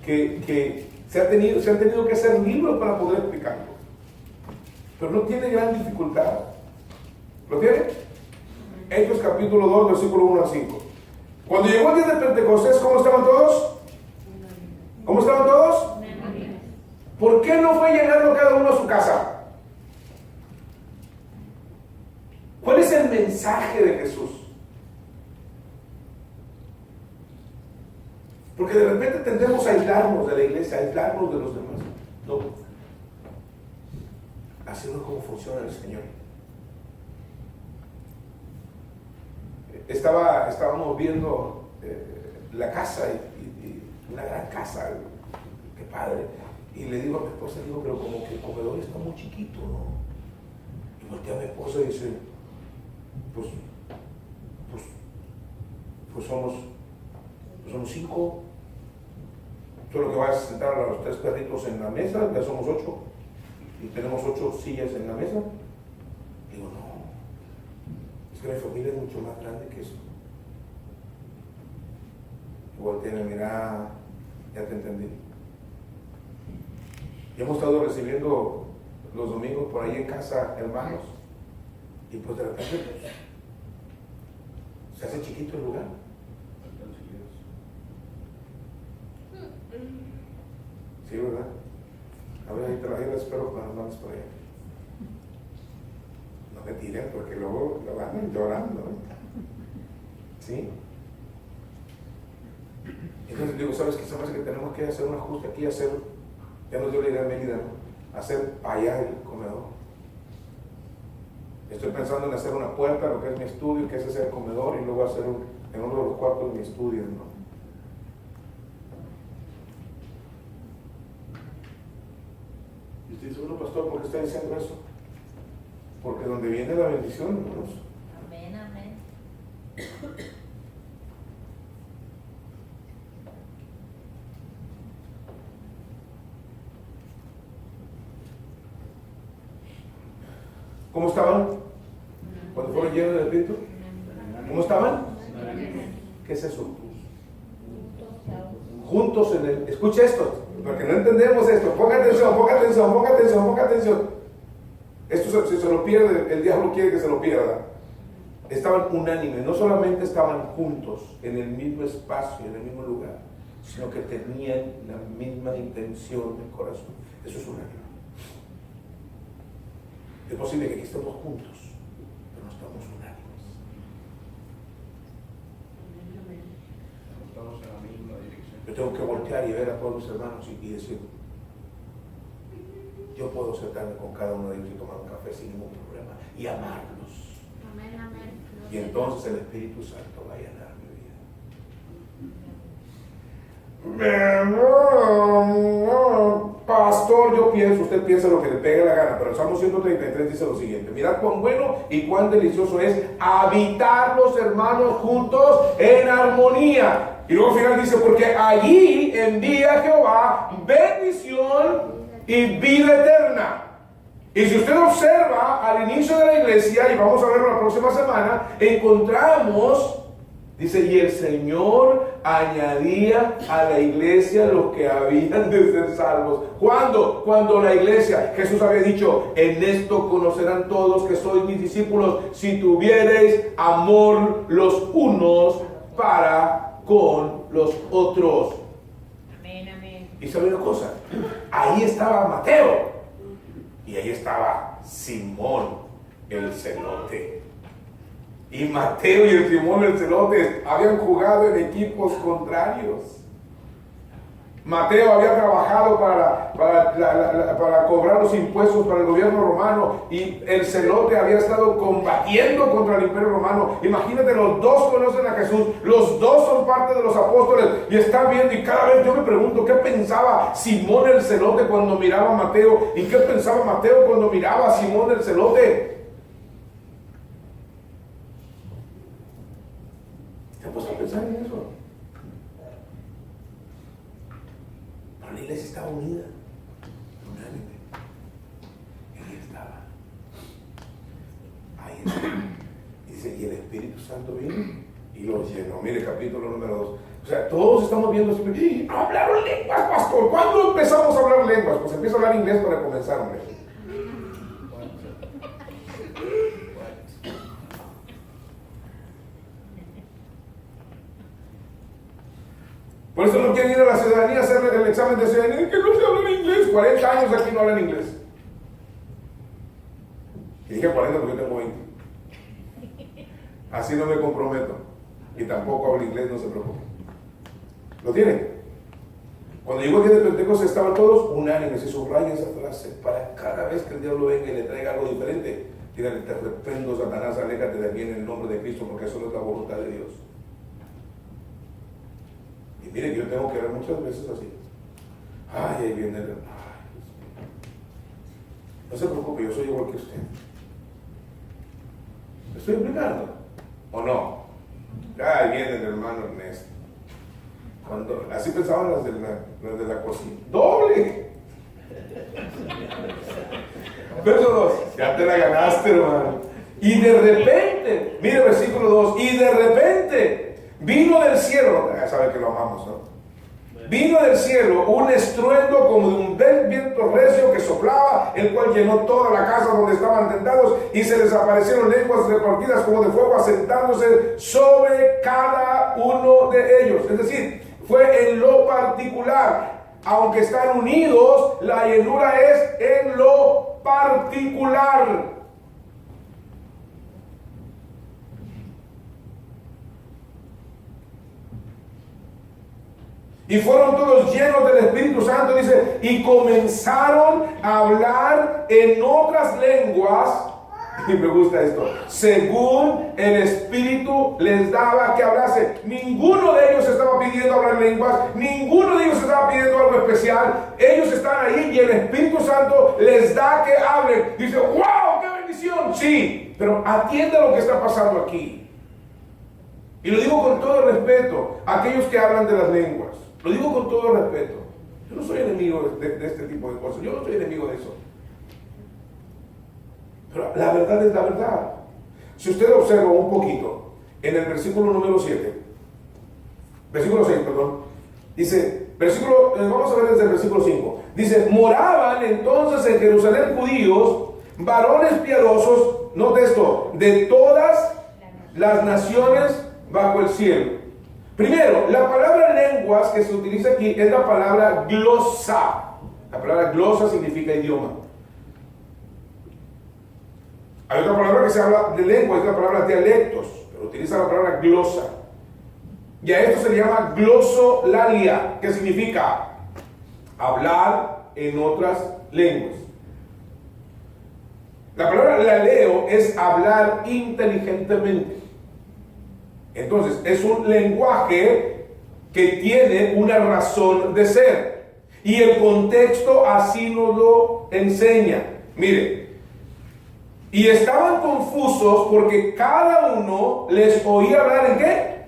que se han tenido que hacer libros para poder explicarlo. Pero no tiene gran dificultad. ¿Lo tiene? Hechos capítulo 2, versículo 1 al 5. Cuando llegó el día de Pentecostés, ¿cómo estaban todos? ¿Cómo estaban todos? ¿Por qué no fue llenando cada uno a su casa? ¿Cuál es el mensaje de Jesús? Porque de repente tendemos a aislarnos de la iglesia, a aislarnos de los demás. No. Así no es como funciona el Señor. Estábamos viendo la casa y una gran casa, qué padre. Y le digo a mi esposa, pero como que el comedor está muy chiquito, ¿no? Y voltea a mi esposa y dice, pues somos 5. Solo que vas a sentar a los 3 perritos en la mesa, ya somos 8. Y tenemos 8 sillas en la mesa. Digo, no, es que mi familia es mucho más grande que eso. Y volteé y mira, ya te entendí. Y hemos estado recibiendo los domingos por ahí en casa hermanos. Y pues de repente se hace chiquito el lugar. Sí, ¿verdad? A ver, ahí la espero para mandarles por allá. No me tiren porque luego lo van llorando, ¿eh? ¿Sí? Entonces digo, ¿sabes qué? Sabes que tenemos que hacer un ajuste aquí, hacer, ya nos dio la idea de Mérida, ¿no? Hacer allá el comedor. Estoy pensando en hacer una puerta, lo que es mi estudio, que ese sea el comedor, y luego hacer en uno de los cuartos mi estudio, ¿no? Y usted dice, bueno, pastor, ¿por qué está diciendo eso? Porque donde viene la bendición, hermanos. Amén, amén. ¿Cómo estaban? Cuando fueron llenos del Espíritu. ¿Cómo estaban? ¿Qué es eso? Juntos en el... Escucha esto, porque no entendemos esto. Ponga atención, ponga atención, ponga atención, ponga atención. Esto si se lo pierde, el diablo quiere que se lo pierda. Estaban unánimes, no solamente estaban juntos en el mismo espacio, en el mismo lugar, sino que tenían la misma intención del corazón. Eso es unánime. Es posible que aquí estemos juntos, pero no estamos unánimes. Estamos en la misma dirección. Yo tengo que voltear y ver a todos mis hermanos y decir, yo puedo sentarme con cada uno de ellos y tomar un café sin ningún problema y amarlos. Amén, amén. Y entonces el Espíritu Santo va a llenar mi vida. Pastor, yo pienso, usted piensa lo que le pegue la gana, pero el Salmo 133 dice lo siguiente: mirad cuán bueno y cuán delicioso es habitar los hermanos juntos en armonía. Y luego al final dice, porque allí envía Jehová bendición y vida eterna. Y si usted observa al inicio de la iglesia, y vamos a verlo la próxima semana, encontramos, dice, y el Señor añadía a la iglesia los que habían de ser salvos. ¿Cuándo? Cuando la iglesia, Jesús había dicho, en esto conocerán todos que sois mis discípulos, si tuviereis amor los unos para con los otros. Amén, amén. Y sabe una cosa, ahí estaba Mateo y ahí estaba Simón el celote. Y Mateo y el Simón el celote habían jugado en equipos contrarios. Mateo había trabajado para cobrar los impuestos para el gobierno romano, y el celote había estado combatiendo contra el imperio romano. Imagínate, los dos conocen a Jesús, los dos son parte de los apóstoles y están viendo, y cada vez yo me pregunto qué pensaba Simón el celote cuando miraba a Mateo, y qué pensaba Mateo cuando miraba a Simón el celote. ¿Te has puesto a pensar en eso? La iglesia estaba unida, unánime. Ahí estaba. Ahí estaba. Dice, y el Espíritu Santo vino y los llenó. Mire, capítulo número 2. O sea, todos estamos viendo siempre, hablaron lenguas, pastor. ¿Cuándo empezamos a hablar lenguas? Pues empieza a hablar inglés para comenzar, hombre. Por eso no quieren ir a la ciudadanía a hacer el examen de ciudadanía, que no se habla en inglés. 40 años aquí no hablan inglés. Y dije 40 porque yo tengo 20. Así no me comprometo. Y tampoco hablo inglés, no se preocupe. ¿Lo tienen? Cuando llegó el día de Pentecostés estaban todos unánimes, y subraya esa frase para cada vez que el diablo venga y le traiga algo diferente. Dígale, te reprendo, Satanás, aléjate de mí en el nombre de Cristo, porque eso no es la voluntad de Dios. Y mire que yo tengo que ver muchas veces así. Ay, ahí viene el... Ay, no se preocupe, yo soy igual que usted. ¿Me estoy explicando? ¿O no? Ahí viene el hermano Ernesto. Así pensaban las de la cocina. ¡Doble! Verso 2. Ya te la ganaste, hermano. Y de repente, mire versículo 2. Y de repente vino del cielo, ya sabe que lo amamos, ¿no? Vino del cielo un estruendo como de un viento recio que soplaba, el cual llenó toda la casa donde estaban tentados, y se les aparecieron lenguas repartidas como de fuego, asentándose sobre cada uno de ellos. Es decir, fue en lo particular. Aunque están unidos, la llenura es en lo particular. Y fueron todos llenos del Espíritu Santo, dice, y comenzaron a hablar en otras lenguas. Y me gusta esto, según el Espíritu les daba que hablase. Ninguno de ellos estaba pidiendo hablar lenguas, ninguno de ellos estaba pidiendo algo especial. Ellos están ahí y el Espíritu Santo les da que hablen. Dice, wow, qué bendición. Sí, pero atiende lo que está pasando aquí. Y lo digo con todo respeto a aquellos que hablan de las lenguas. Lo digo con todo respeto. Yo no soy enemigo de este tipo de cosas. Yo no soy enemigo de eso. Pero la verdad es la verdad. Si usted observa un poquito en el versículo número 7, versículo 6, perdón, dice, vamos a ver desde el versículo 5. Dice, moraban entonces en Jerusalén judíos, varones piadosos, note esto, de todas las naciones bajo el cielo. Primero, la palabra lenguas que se utiliza aquí es la palabra glosa. La palabra glosa significa idioma. Hay otra palabra que se habla de lengua, es la palabra dialectos, pero utiliza la palabra glosa. Y a esto se le llama glosolalia, que significa hablar en otras lenguas. La palabra laleo es hablar inteligentemente. Entonces, es un lenguaje que tiene una razón de ser. Y el contexto así nos lo enseña. Mire, y estaban confusos porque cada uno les oía hablar ¿en qué?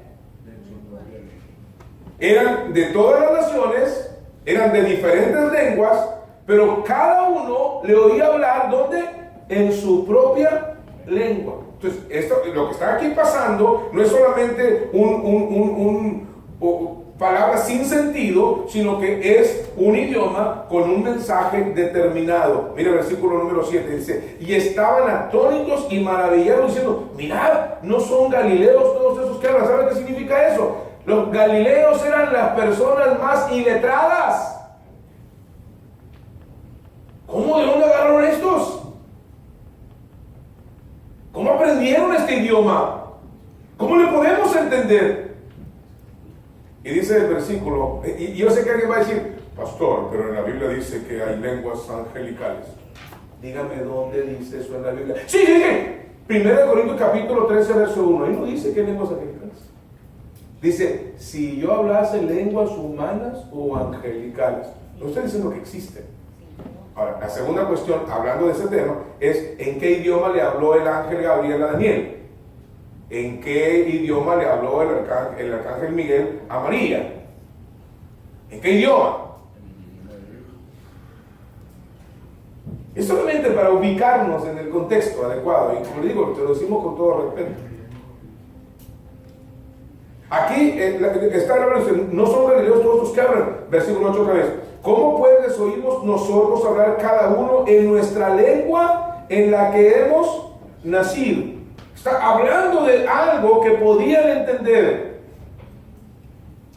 Eran de todas las naciones, eran de diferentes lenguas, pero cada uno le oía hablar ¿dónde? En su propia lengua. Entonces, lo que está aquí pasando no es solamente palabras sin sentido, sino que es un idioma con un mensaje determinado. Mira el versículo número 7, dice, y estaban atónitos y maravillados diciendo, mirad, no son galileos todos esos que hablan. ¿Saben qué significa eso? Los galileos eran las personas más iletradas. ¿Cómo de dónde agarraron estos? ¿Cómo aprendieron este idioma? ¿Cómo le podemos entender? Y dice el versículo, y yo sé que alguien va a decir, pastor, pero en la Biblia dice que hay lenguas angelicales. Dígame dónde dice eso en la Biblia. Sí. 1 Corintios capítulo 13, verso 1. Ahí no dice que hay lenguas angelicales. Dice, si yo hablase lenguas humanas o angelicales. No estoy diciendo que existen. Ahora, la segunda cuestión, hablando de ese tema, es ¿en qué idioma le habló el ángel Gabriel a Daniel? ¿En qué idioma le habló el arcángel Miguel a María? ¿En qué idioma? Es solamente para ubicarnos en el contexto adecuado. Y como digo, te lo decimos con todo respeto. Aquí está hablando, no son galileos todos los que hablan. Versículo 8 otra vez. ¿Cómo pues les oímos nosotros hablar cada uno en nuestra lengua en la que hemos nacido? Está hablando de algo que podían entender.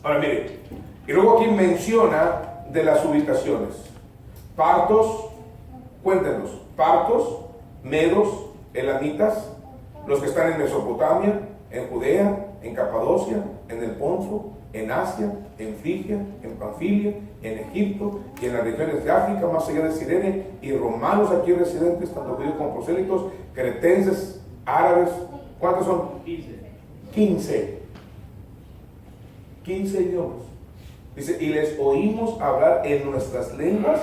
Ahora mire, y luego aquí menciona de las ubicaciones. Partos, cuéntenos, partos, medos, elamitas, los que están en Mesopotamia, en Judea, en Capadocia, en el Ponto, en Asia, en Frigia, en Panfilia, en Egipto y en las regiones de África, más allá de Cirene, y romanos aquí residentes, tanto judíos como prosélitos, cretenses, árabes. ¿Cuántos son? 15 idiomas. Dice, y les oímos hablar en nuestras lenguas.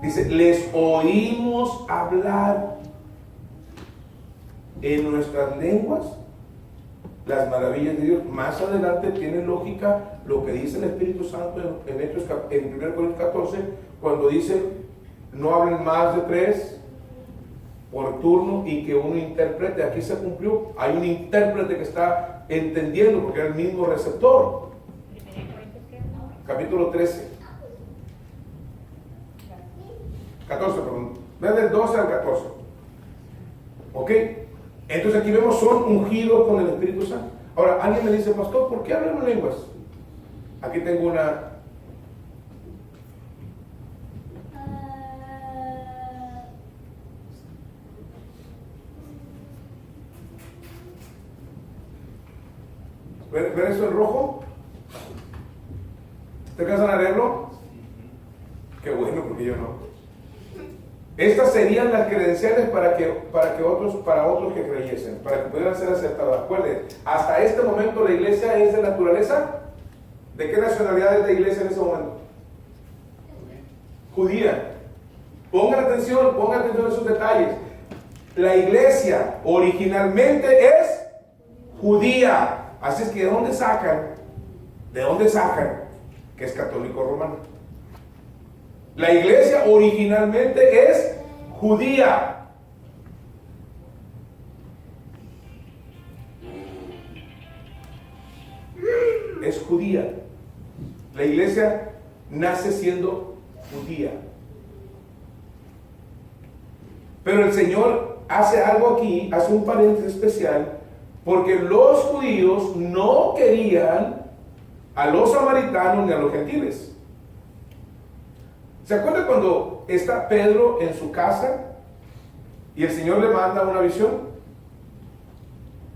Dice, les oímos hablar en nuestras lenguas las maravillas de Dios. Más adelante tiene lógica lo que dice el Espíritu Santo en 1 Corintios 14, cuando dice, no hablen más de 3 por turno y que uno interprete. Aquí se cumplió. Hay un intérprete que está entendiendo porque era el mismo receptor. Capítulo 13. 14, perdón. Desde el 12 al 14. ¿Ok? Entonces aquí vemos, son ungidos con el Espíritu Santo. Ahora, alguien me dice, pastor, ¿por qué hablan en lenguas? Aquí tengo una... ¿Ver eso en rojo? ¿Te cansan a leerlo? Qué bueno, porque yo no. Estas serían las credenciales para otros que creyesen, para que pudieran ser aceptados. Recuerden, hasta este momento la iglesia es de naturaleza. ¿De qué nacionalidad es la iglesia en ese momento? Judía. Pongan atención a esos detalles. La iglesia originalmente es judía. Así es que ¿de dónde sacan? Que es católico romano. La iglesia originalmente es judía. Es judía. La iglesia nace siendo judía. Pero el Señor hace algo aquí, hace un paréntesis especial, porque los judíos no querían a los samaritanos ni a los gentiles. ¿Se acuerda cuando está Pedro en su casa y el Señor le manda una visión?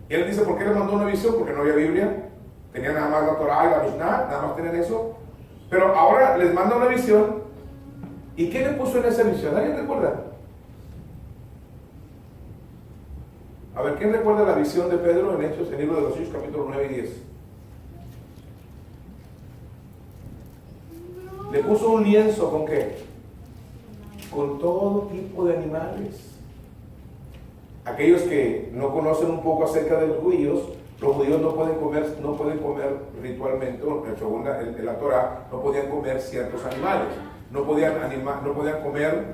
Y él dice, ¿por qué le mandó una visión? Porque no había Biblia, tenían nada más la Torah y la Mishnah, nada más tenían eso. Pero ahora les manda una visión. ¿Y qué le puso en esa visión? ¿Alguien recuerda? A ver, ¿quién recuerda la visión de Pedro en Hechos, en el libro de los Hechos, capítulo 9 y 10? Le puso un lienzo, ¿con qué? Con todo tipo de animales. Aquellos que no conocen un poco acerca de los judíos no pueden comer ritualmente, según la Torah, no podían comer ciertos animales. No podían comer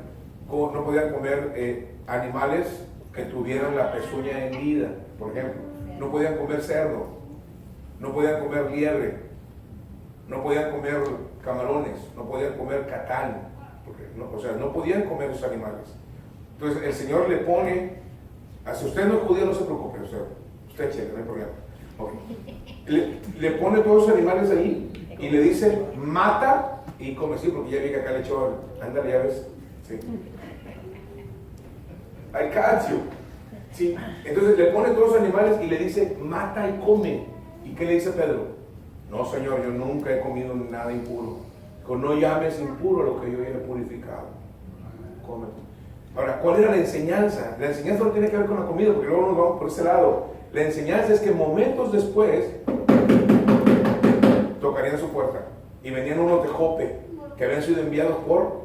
animales que tuvieran la pezuña hendida, por ejemplo. No podían comer cerdo, no podían comer liebre, no podían comer camarones, no podían comer catán, no podían comer esos animales. Entonces el Señor le pone, si usted no es judío, no se preocupe, usted cheque, no hay problema. Okay. Le pone todos los animales ahí y le dice, mata y come, sí, porque ya vi que acá le echó, ándale, ya ves, sí. I catch you. Sí. Entonces le pone todos los animales y le dice, mata y come. ¿Y qué le dice Pedro? No, Señor, yo nunca he comido nada impuro. No llames impuro lo que yo ya he purificado. Come. Ahora, ¿cuál era la enseñanza? La enseñanza no tiene que ver con la comida, porque luego nos vamos por ese lado. La enseñanza es que momentos después tocarían su puerta y venían unos de Jope que habían sido enviados por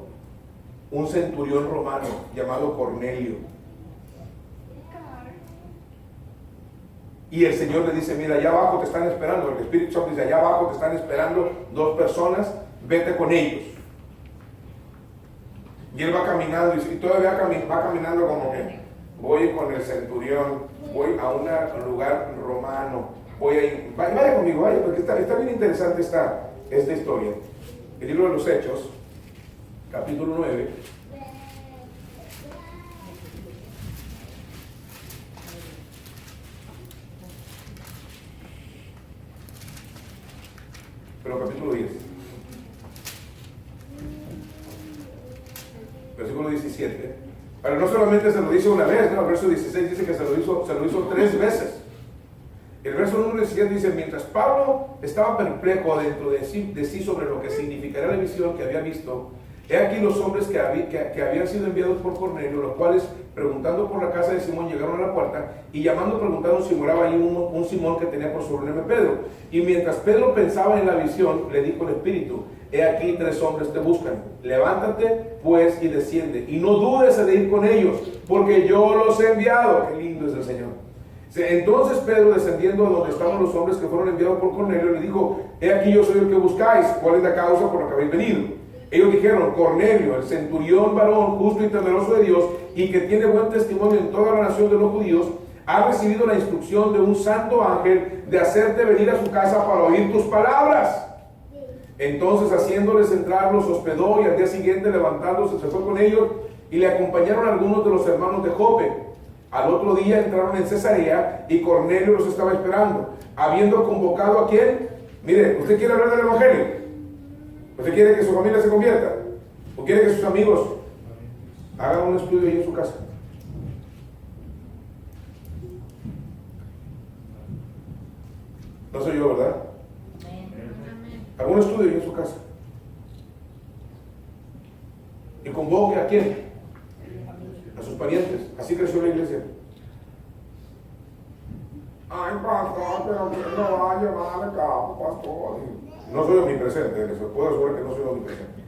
un centurión romano llamado Cornelio. Y el Señor le dice, mira, allá abajo te están esperando. El Espíritu Santo dice, allá abajo te están esperando 2 personas, vete con ellos. Y él va caminando y todavía va caminando como que voy con el centurión, voy a un lugar romano, voy a ir, vaya conmigo, vaya, porque está bien interesante esta historia. El libro de los Hechos, capítulo 9. Pero capítulo 10. Versículo 17. Pero no solamente se lo dice una vez, ¿no? El verso 16 dice que se lo hizo 3 veces. El verso número 17 dice, mientras Pablo estaba perplejo dentro de sí sobre lo que significaría la visión que había visto, he aquí los hombres que habían sido enviados por Cornelio, los cuales, preguntando por la casa de Simón, llegaron a la puerta y llamando preguntaron si moraba allí un Simón que tenía por sobrenombre Pedro. Y mientras Pedro pensaba en la visión, le dijo el Espíritu, he aquí 3 hombres te buscan. Levántate pues y desciende, y no dudes de ir con ellos, porque yo los he enviado. Qué lindo es el Señor. Entonces Pedro, descendiendo a donde estaban los hombres que fueron enviados por Cornelio, le dijo, he aquí yo soy el que buscáis, ¿cuál es la causa por la que habéis venido? Ellos dijeron, Cornelio, el centurión varón justo y temeroso de Dios, y que tiene buen testimonio en toda la nación de los judíos, ha recibido la instrucción de un santo ángel de hacerte venir a su casa para oír tus palabras. Entonces, haciéndoles entrar, los hospedó, y al día siguiente, levantándose, se fue con ellos, y le acompañaron algunos de los hermanos de Jope. Al otro día entraron en Cesarea, y Cornelio los estaba esperando, habiendo convocado a quién. Mire, ¿usted quiere hablar del evangelio? ¿Usted quiere que su familia se convierta? ¿O quiere que sus amigos hagan un estudio ahí en su casa? No soy yo, ¿verdad? Hagan un estudio ahí en su casa. Y convoque a quién, a sus parientes. Así creció la iglesia. Ay, pastor, pero ¿quién lo va a llevar al campo, pastor? No soy omnipresente, les puedo asegurar que no soy omnipresente.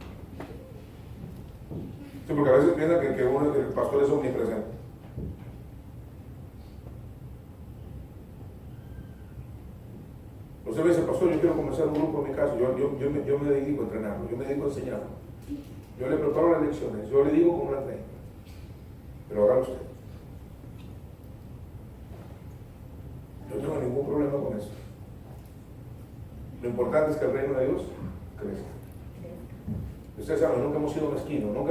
Sí, porque a veces piensan que el pastor es omnipresente. Usted me dice, pastor, yo quiero comenzar un grupo en mi casa. Yo me dedico a entrenarlo, yo me dedico a enseñarlo. Yo le preparo las lecciones, yo le digo cómo las tengo. Pero hágalo usted. Yo no tengo ningún problema con eso. Lo importante es que el reino de Dios crezca. Ustedes saben, nunca hemos sido mezquinos con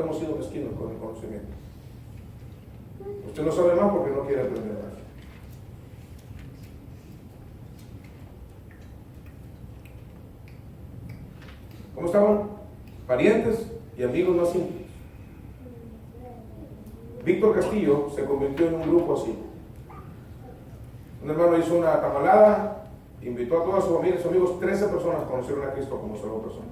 el conocimiento. Usted no sabe más porque no quiere aprender más. ¿Cómo estaban? Parientes y amigos más íntimos. Víctor Castillo se convirtió en un grupo así. Un hermano hizo una tamalada, invitó a toda su familia y sus amigos, 13 personas conocieron a Cristo como salvo persona.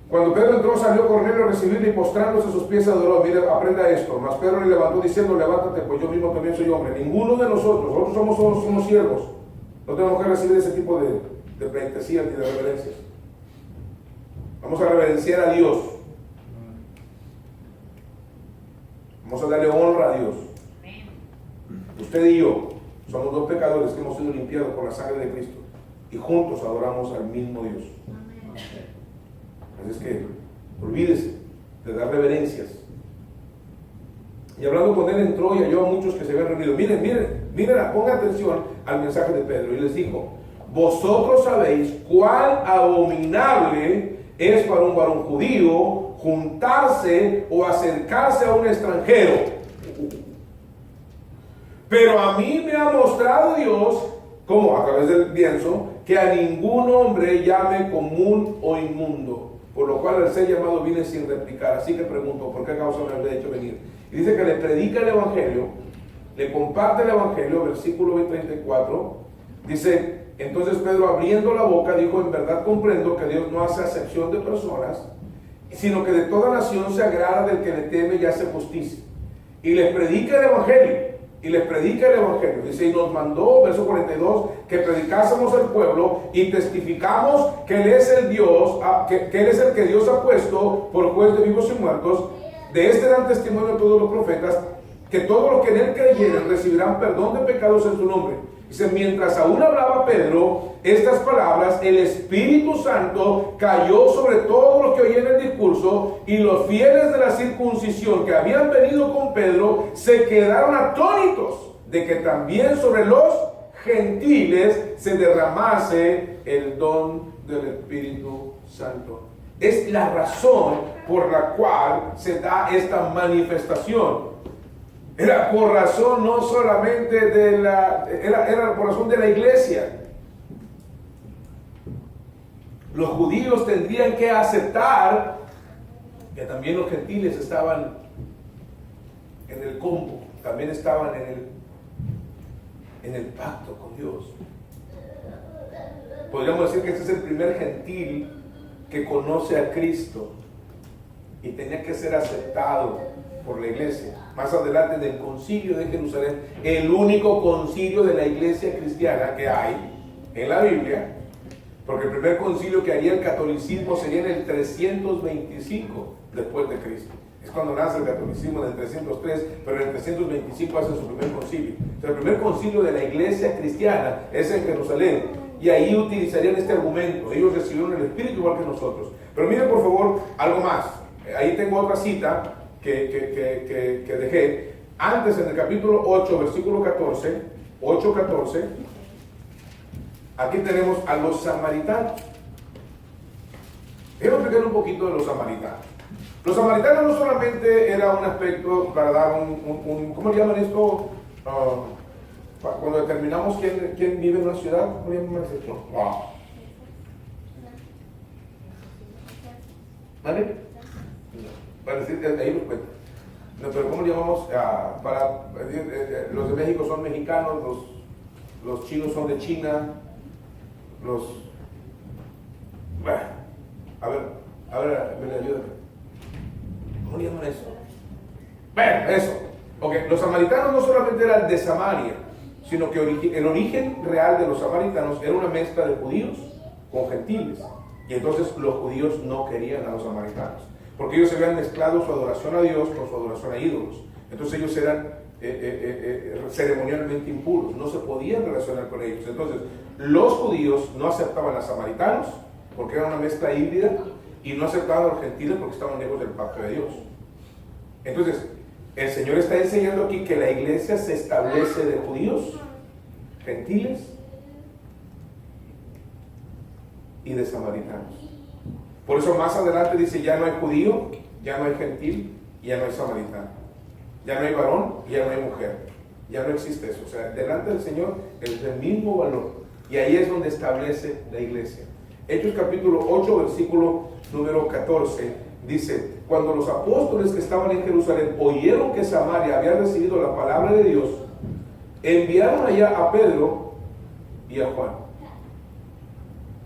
Cuando Pedro entró, salió Cornelio a recibirle y postrándose a sus pies adoró. Mire, aprenda esto. Mas Pedro le levantó diciendo, levántate, pues yo mismo también soy hombre. Ninguno de nosotros somos siervos. No tenemos que recibir ese tipo de pleitesías ni de reverencias. Vamos a reverenciar a Dios. Vamos a darle honra a Dios. Usted y yo somos dos pecadores que hemos sido limpiados por la sangre de Cristo y juntos adoramos al mismo Dios. Así es que olvídese de dar reverencias. Y hablando con él entró y halló a muchos que se habían reunido. Miren, pongan atención al mensaje de Pedro. Y les dijo, vosotros sabéis cuán abominable es para un varón judío juntarse o acercarse a un extranjero. Pero a mí me ha mostrado Dios, como a través del lienzo, que a ningún hombre llame común o inmundo. Por lo cual el ser llamado viene sin replicar. Así que pregunto, ¿por qué causa me había hecho venir? Y dice que le predica el Evangelio, le comparte el Evangelio, versículo 34. Dice, entonces Pedro abriendo la boca dijo, en verdad comprendo que Dios no hace acepción de personas, sino que de toda nación se agrada del que le teme y hace justicia. Y les predica el Evangelio. Dice, y nos mandó, verso 42, que predicásemos al pueblo y testificamos que Él es el Dios, que Él es el que Dios ha puesto por juez de vivos y muertos. De este dan testimonio todos los profetas, que todos los que en Él creyeren recibirán perdón de pecados en su nombre. Dice, mientras aún hablaba Pedro estas palabras, el Espíritu Santo cayó sobre todos los que oían el discurso, y los fieles de la circuncisión que habían venido con Pedro se quedaron atónitos de que también sobre los gentiles se derramase el don del Espíritu Santo. Es la razón por la cual se da esta manifestación. Era por razón no solamente era por razón de la iglesia. Los judíos tendrían que aceptar que también los gentiles estaban en el combo, también estaban en el pacto con Dios. Podríamos decir que este es el primer gentil que conoce a Cristo y tenía que ser aceptado por la iglesia. Más adelante, en el concilio de Jerusalén, el único concilio de la iglesia cristiana que hay en la Biblia, porque el primer concilio que haría el catolicismo sería en el 325 después de Cristo. Es cuando nace el catolicismo, en el 303, pero en el 325 hace su primer concilio. Entonces, el primer concilio de la iglesia cristiana es en Jerusalén, y ahí utilizarían este argumento. Ellos recibieron el Espíritu igual que nosotros. Pero miren por favor algo más. Ahí tengo otra cita que dejé antes, en el capítulo 8, versículo 14, 8:14. Aquí tenemos a los samaritanos. Quiero explicar un poquito de los samaritanos. Los samaritanos no solamente era un aspecto para dar ¿cómo le llaman esto? Cuando determinamos quién vive en una ciudad, ¿cómo le llaman esto? ¿Vale? Para decir, ahí los cuento. No, pero ¿cómo le llamamos? Los de México son mexicanos, los chinos son de China, los Bueno, a ver, me ayúdame. ¿Cómo le llaman eso? Bueno, eso. Ok, los samaritanos no solamente eran de Samaria, sino que el origen real de los samaritanos era una mezcla de judíos con gentiles. Y entonces los judíos no querían a los samaritanos, porque ellos habían mezclado su adoración a Dios con su adoración a ídolos. Entonces ellos eran ceremonialmente impuros, no se podían relacionar con ellos. Entonces los judíos no aceptaban a los samaritanos porque era una mezcla híbrida, y no aceptaban a los gentiles porque estaban lejos del pacto de Dios. Entonces el Señor está enseñando aquí que la iglesia se establece de judíos, gentiles y de samaritanos. Por eso más adelante dice, ya no hay judío, ya no hay gentil, ya no hay samaritano, ya no hay varón, ya no hay mujer, ya no existe eso. O sea, delante del Señor es el mismo valor, y ahí es donde establece la iglesia. Hechos capítulo 8, versículo número 14, dice, cuando los apóstoles que estaban en Jerusalén oyeron que Samaria había recibido la palabra de Dios, enviaron allá a Pedro y a Juan.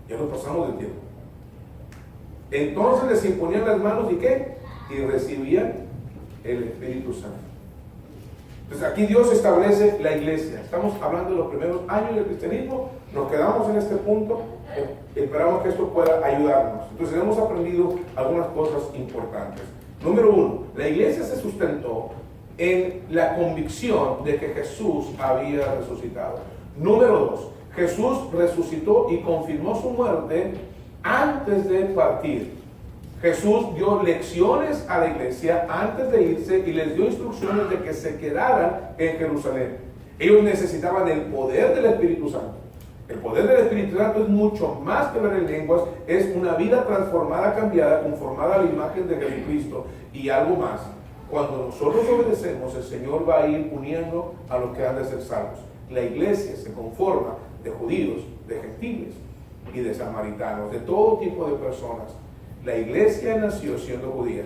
Ya nos pasamos del tiempo. Entonces les imponían las manos, ¿y qué? Y recibían el Espíritu Santo. Entonces aquí Dios establece la iglesia. Estamos hablando de los primeros años del cristianismo. Nos quedamos en este punto. Esperamos que esto pueda ayudarnos. Entonces hemos aprendido algunas cosas importantes. Número uno, la iglesia se sustentó en la convicción de que Jesús había resucitado. Número dos, Jesús resucitó y confirmó su muerte antes de partir. Jesús dio lecciones a la iglesia antes de irse y les dio instrucciones de que se quedaran en Jerusalén. Ellos necesitaban el poder del Espíritu Santo. El poder del Espíritu Santo es mucho más que hablar en lenguas, es una vida transformada, cambiada, conformada a la imagen de Jesucristo. Y algo más, cuando nosotros obedecemos, el Señor va a ir uniendo a los que han de ser salvos. La iglesia se conforma de judíos, de gentiles y de samaritanos, de todo tipo de personas. La iglesia nació siendo judía,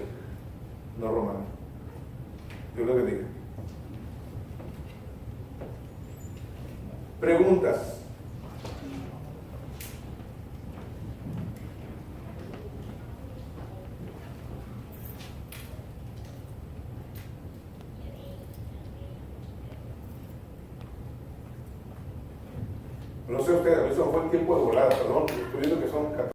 no romana. Dios lo bendiga. Preguntas. No sé ustedes, a mí se me fue el tiempo de volada, perdón, estoy viendo que son 14.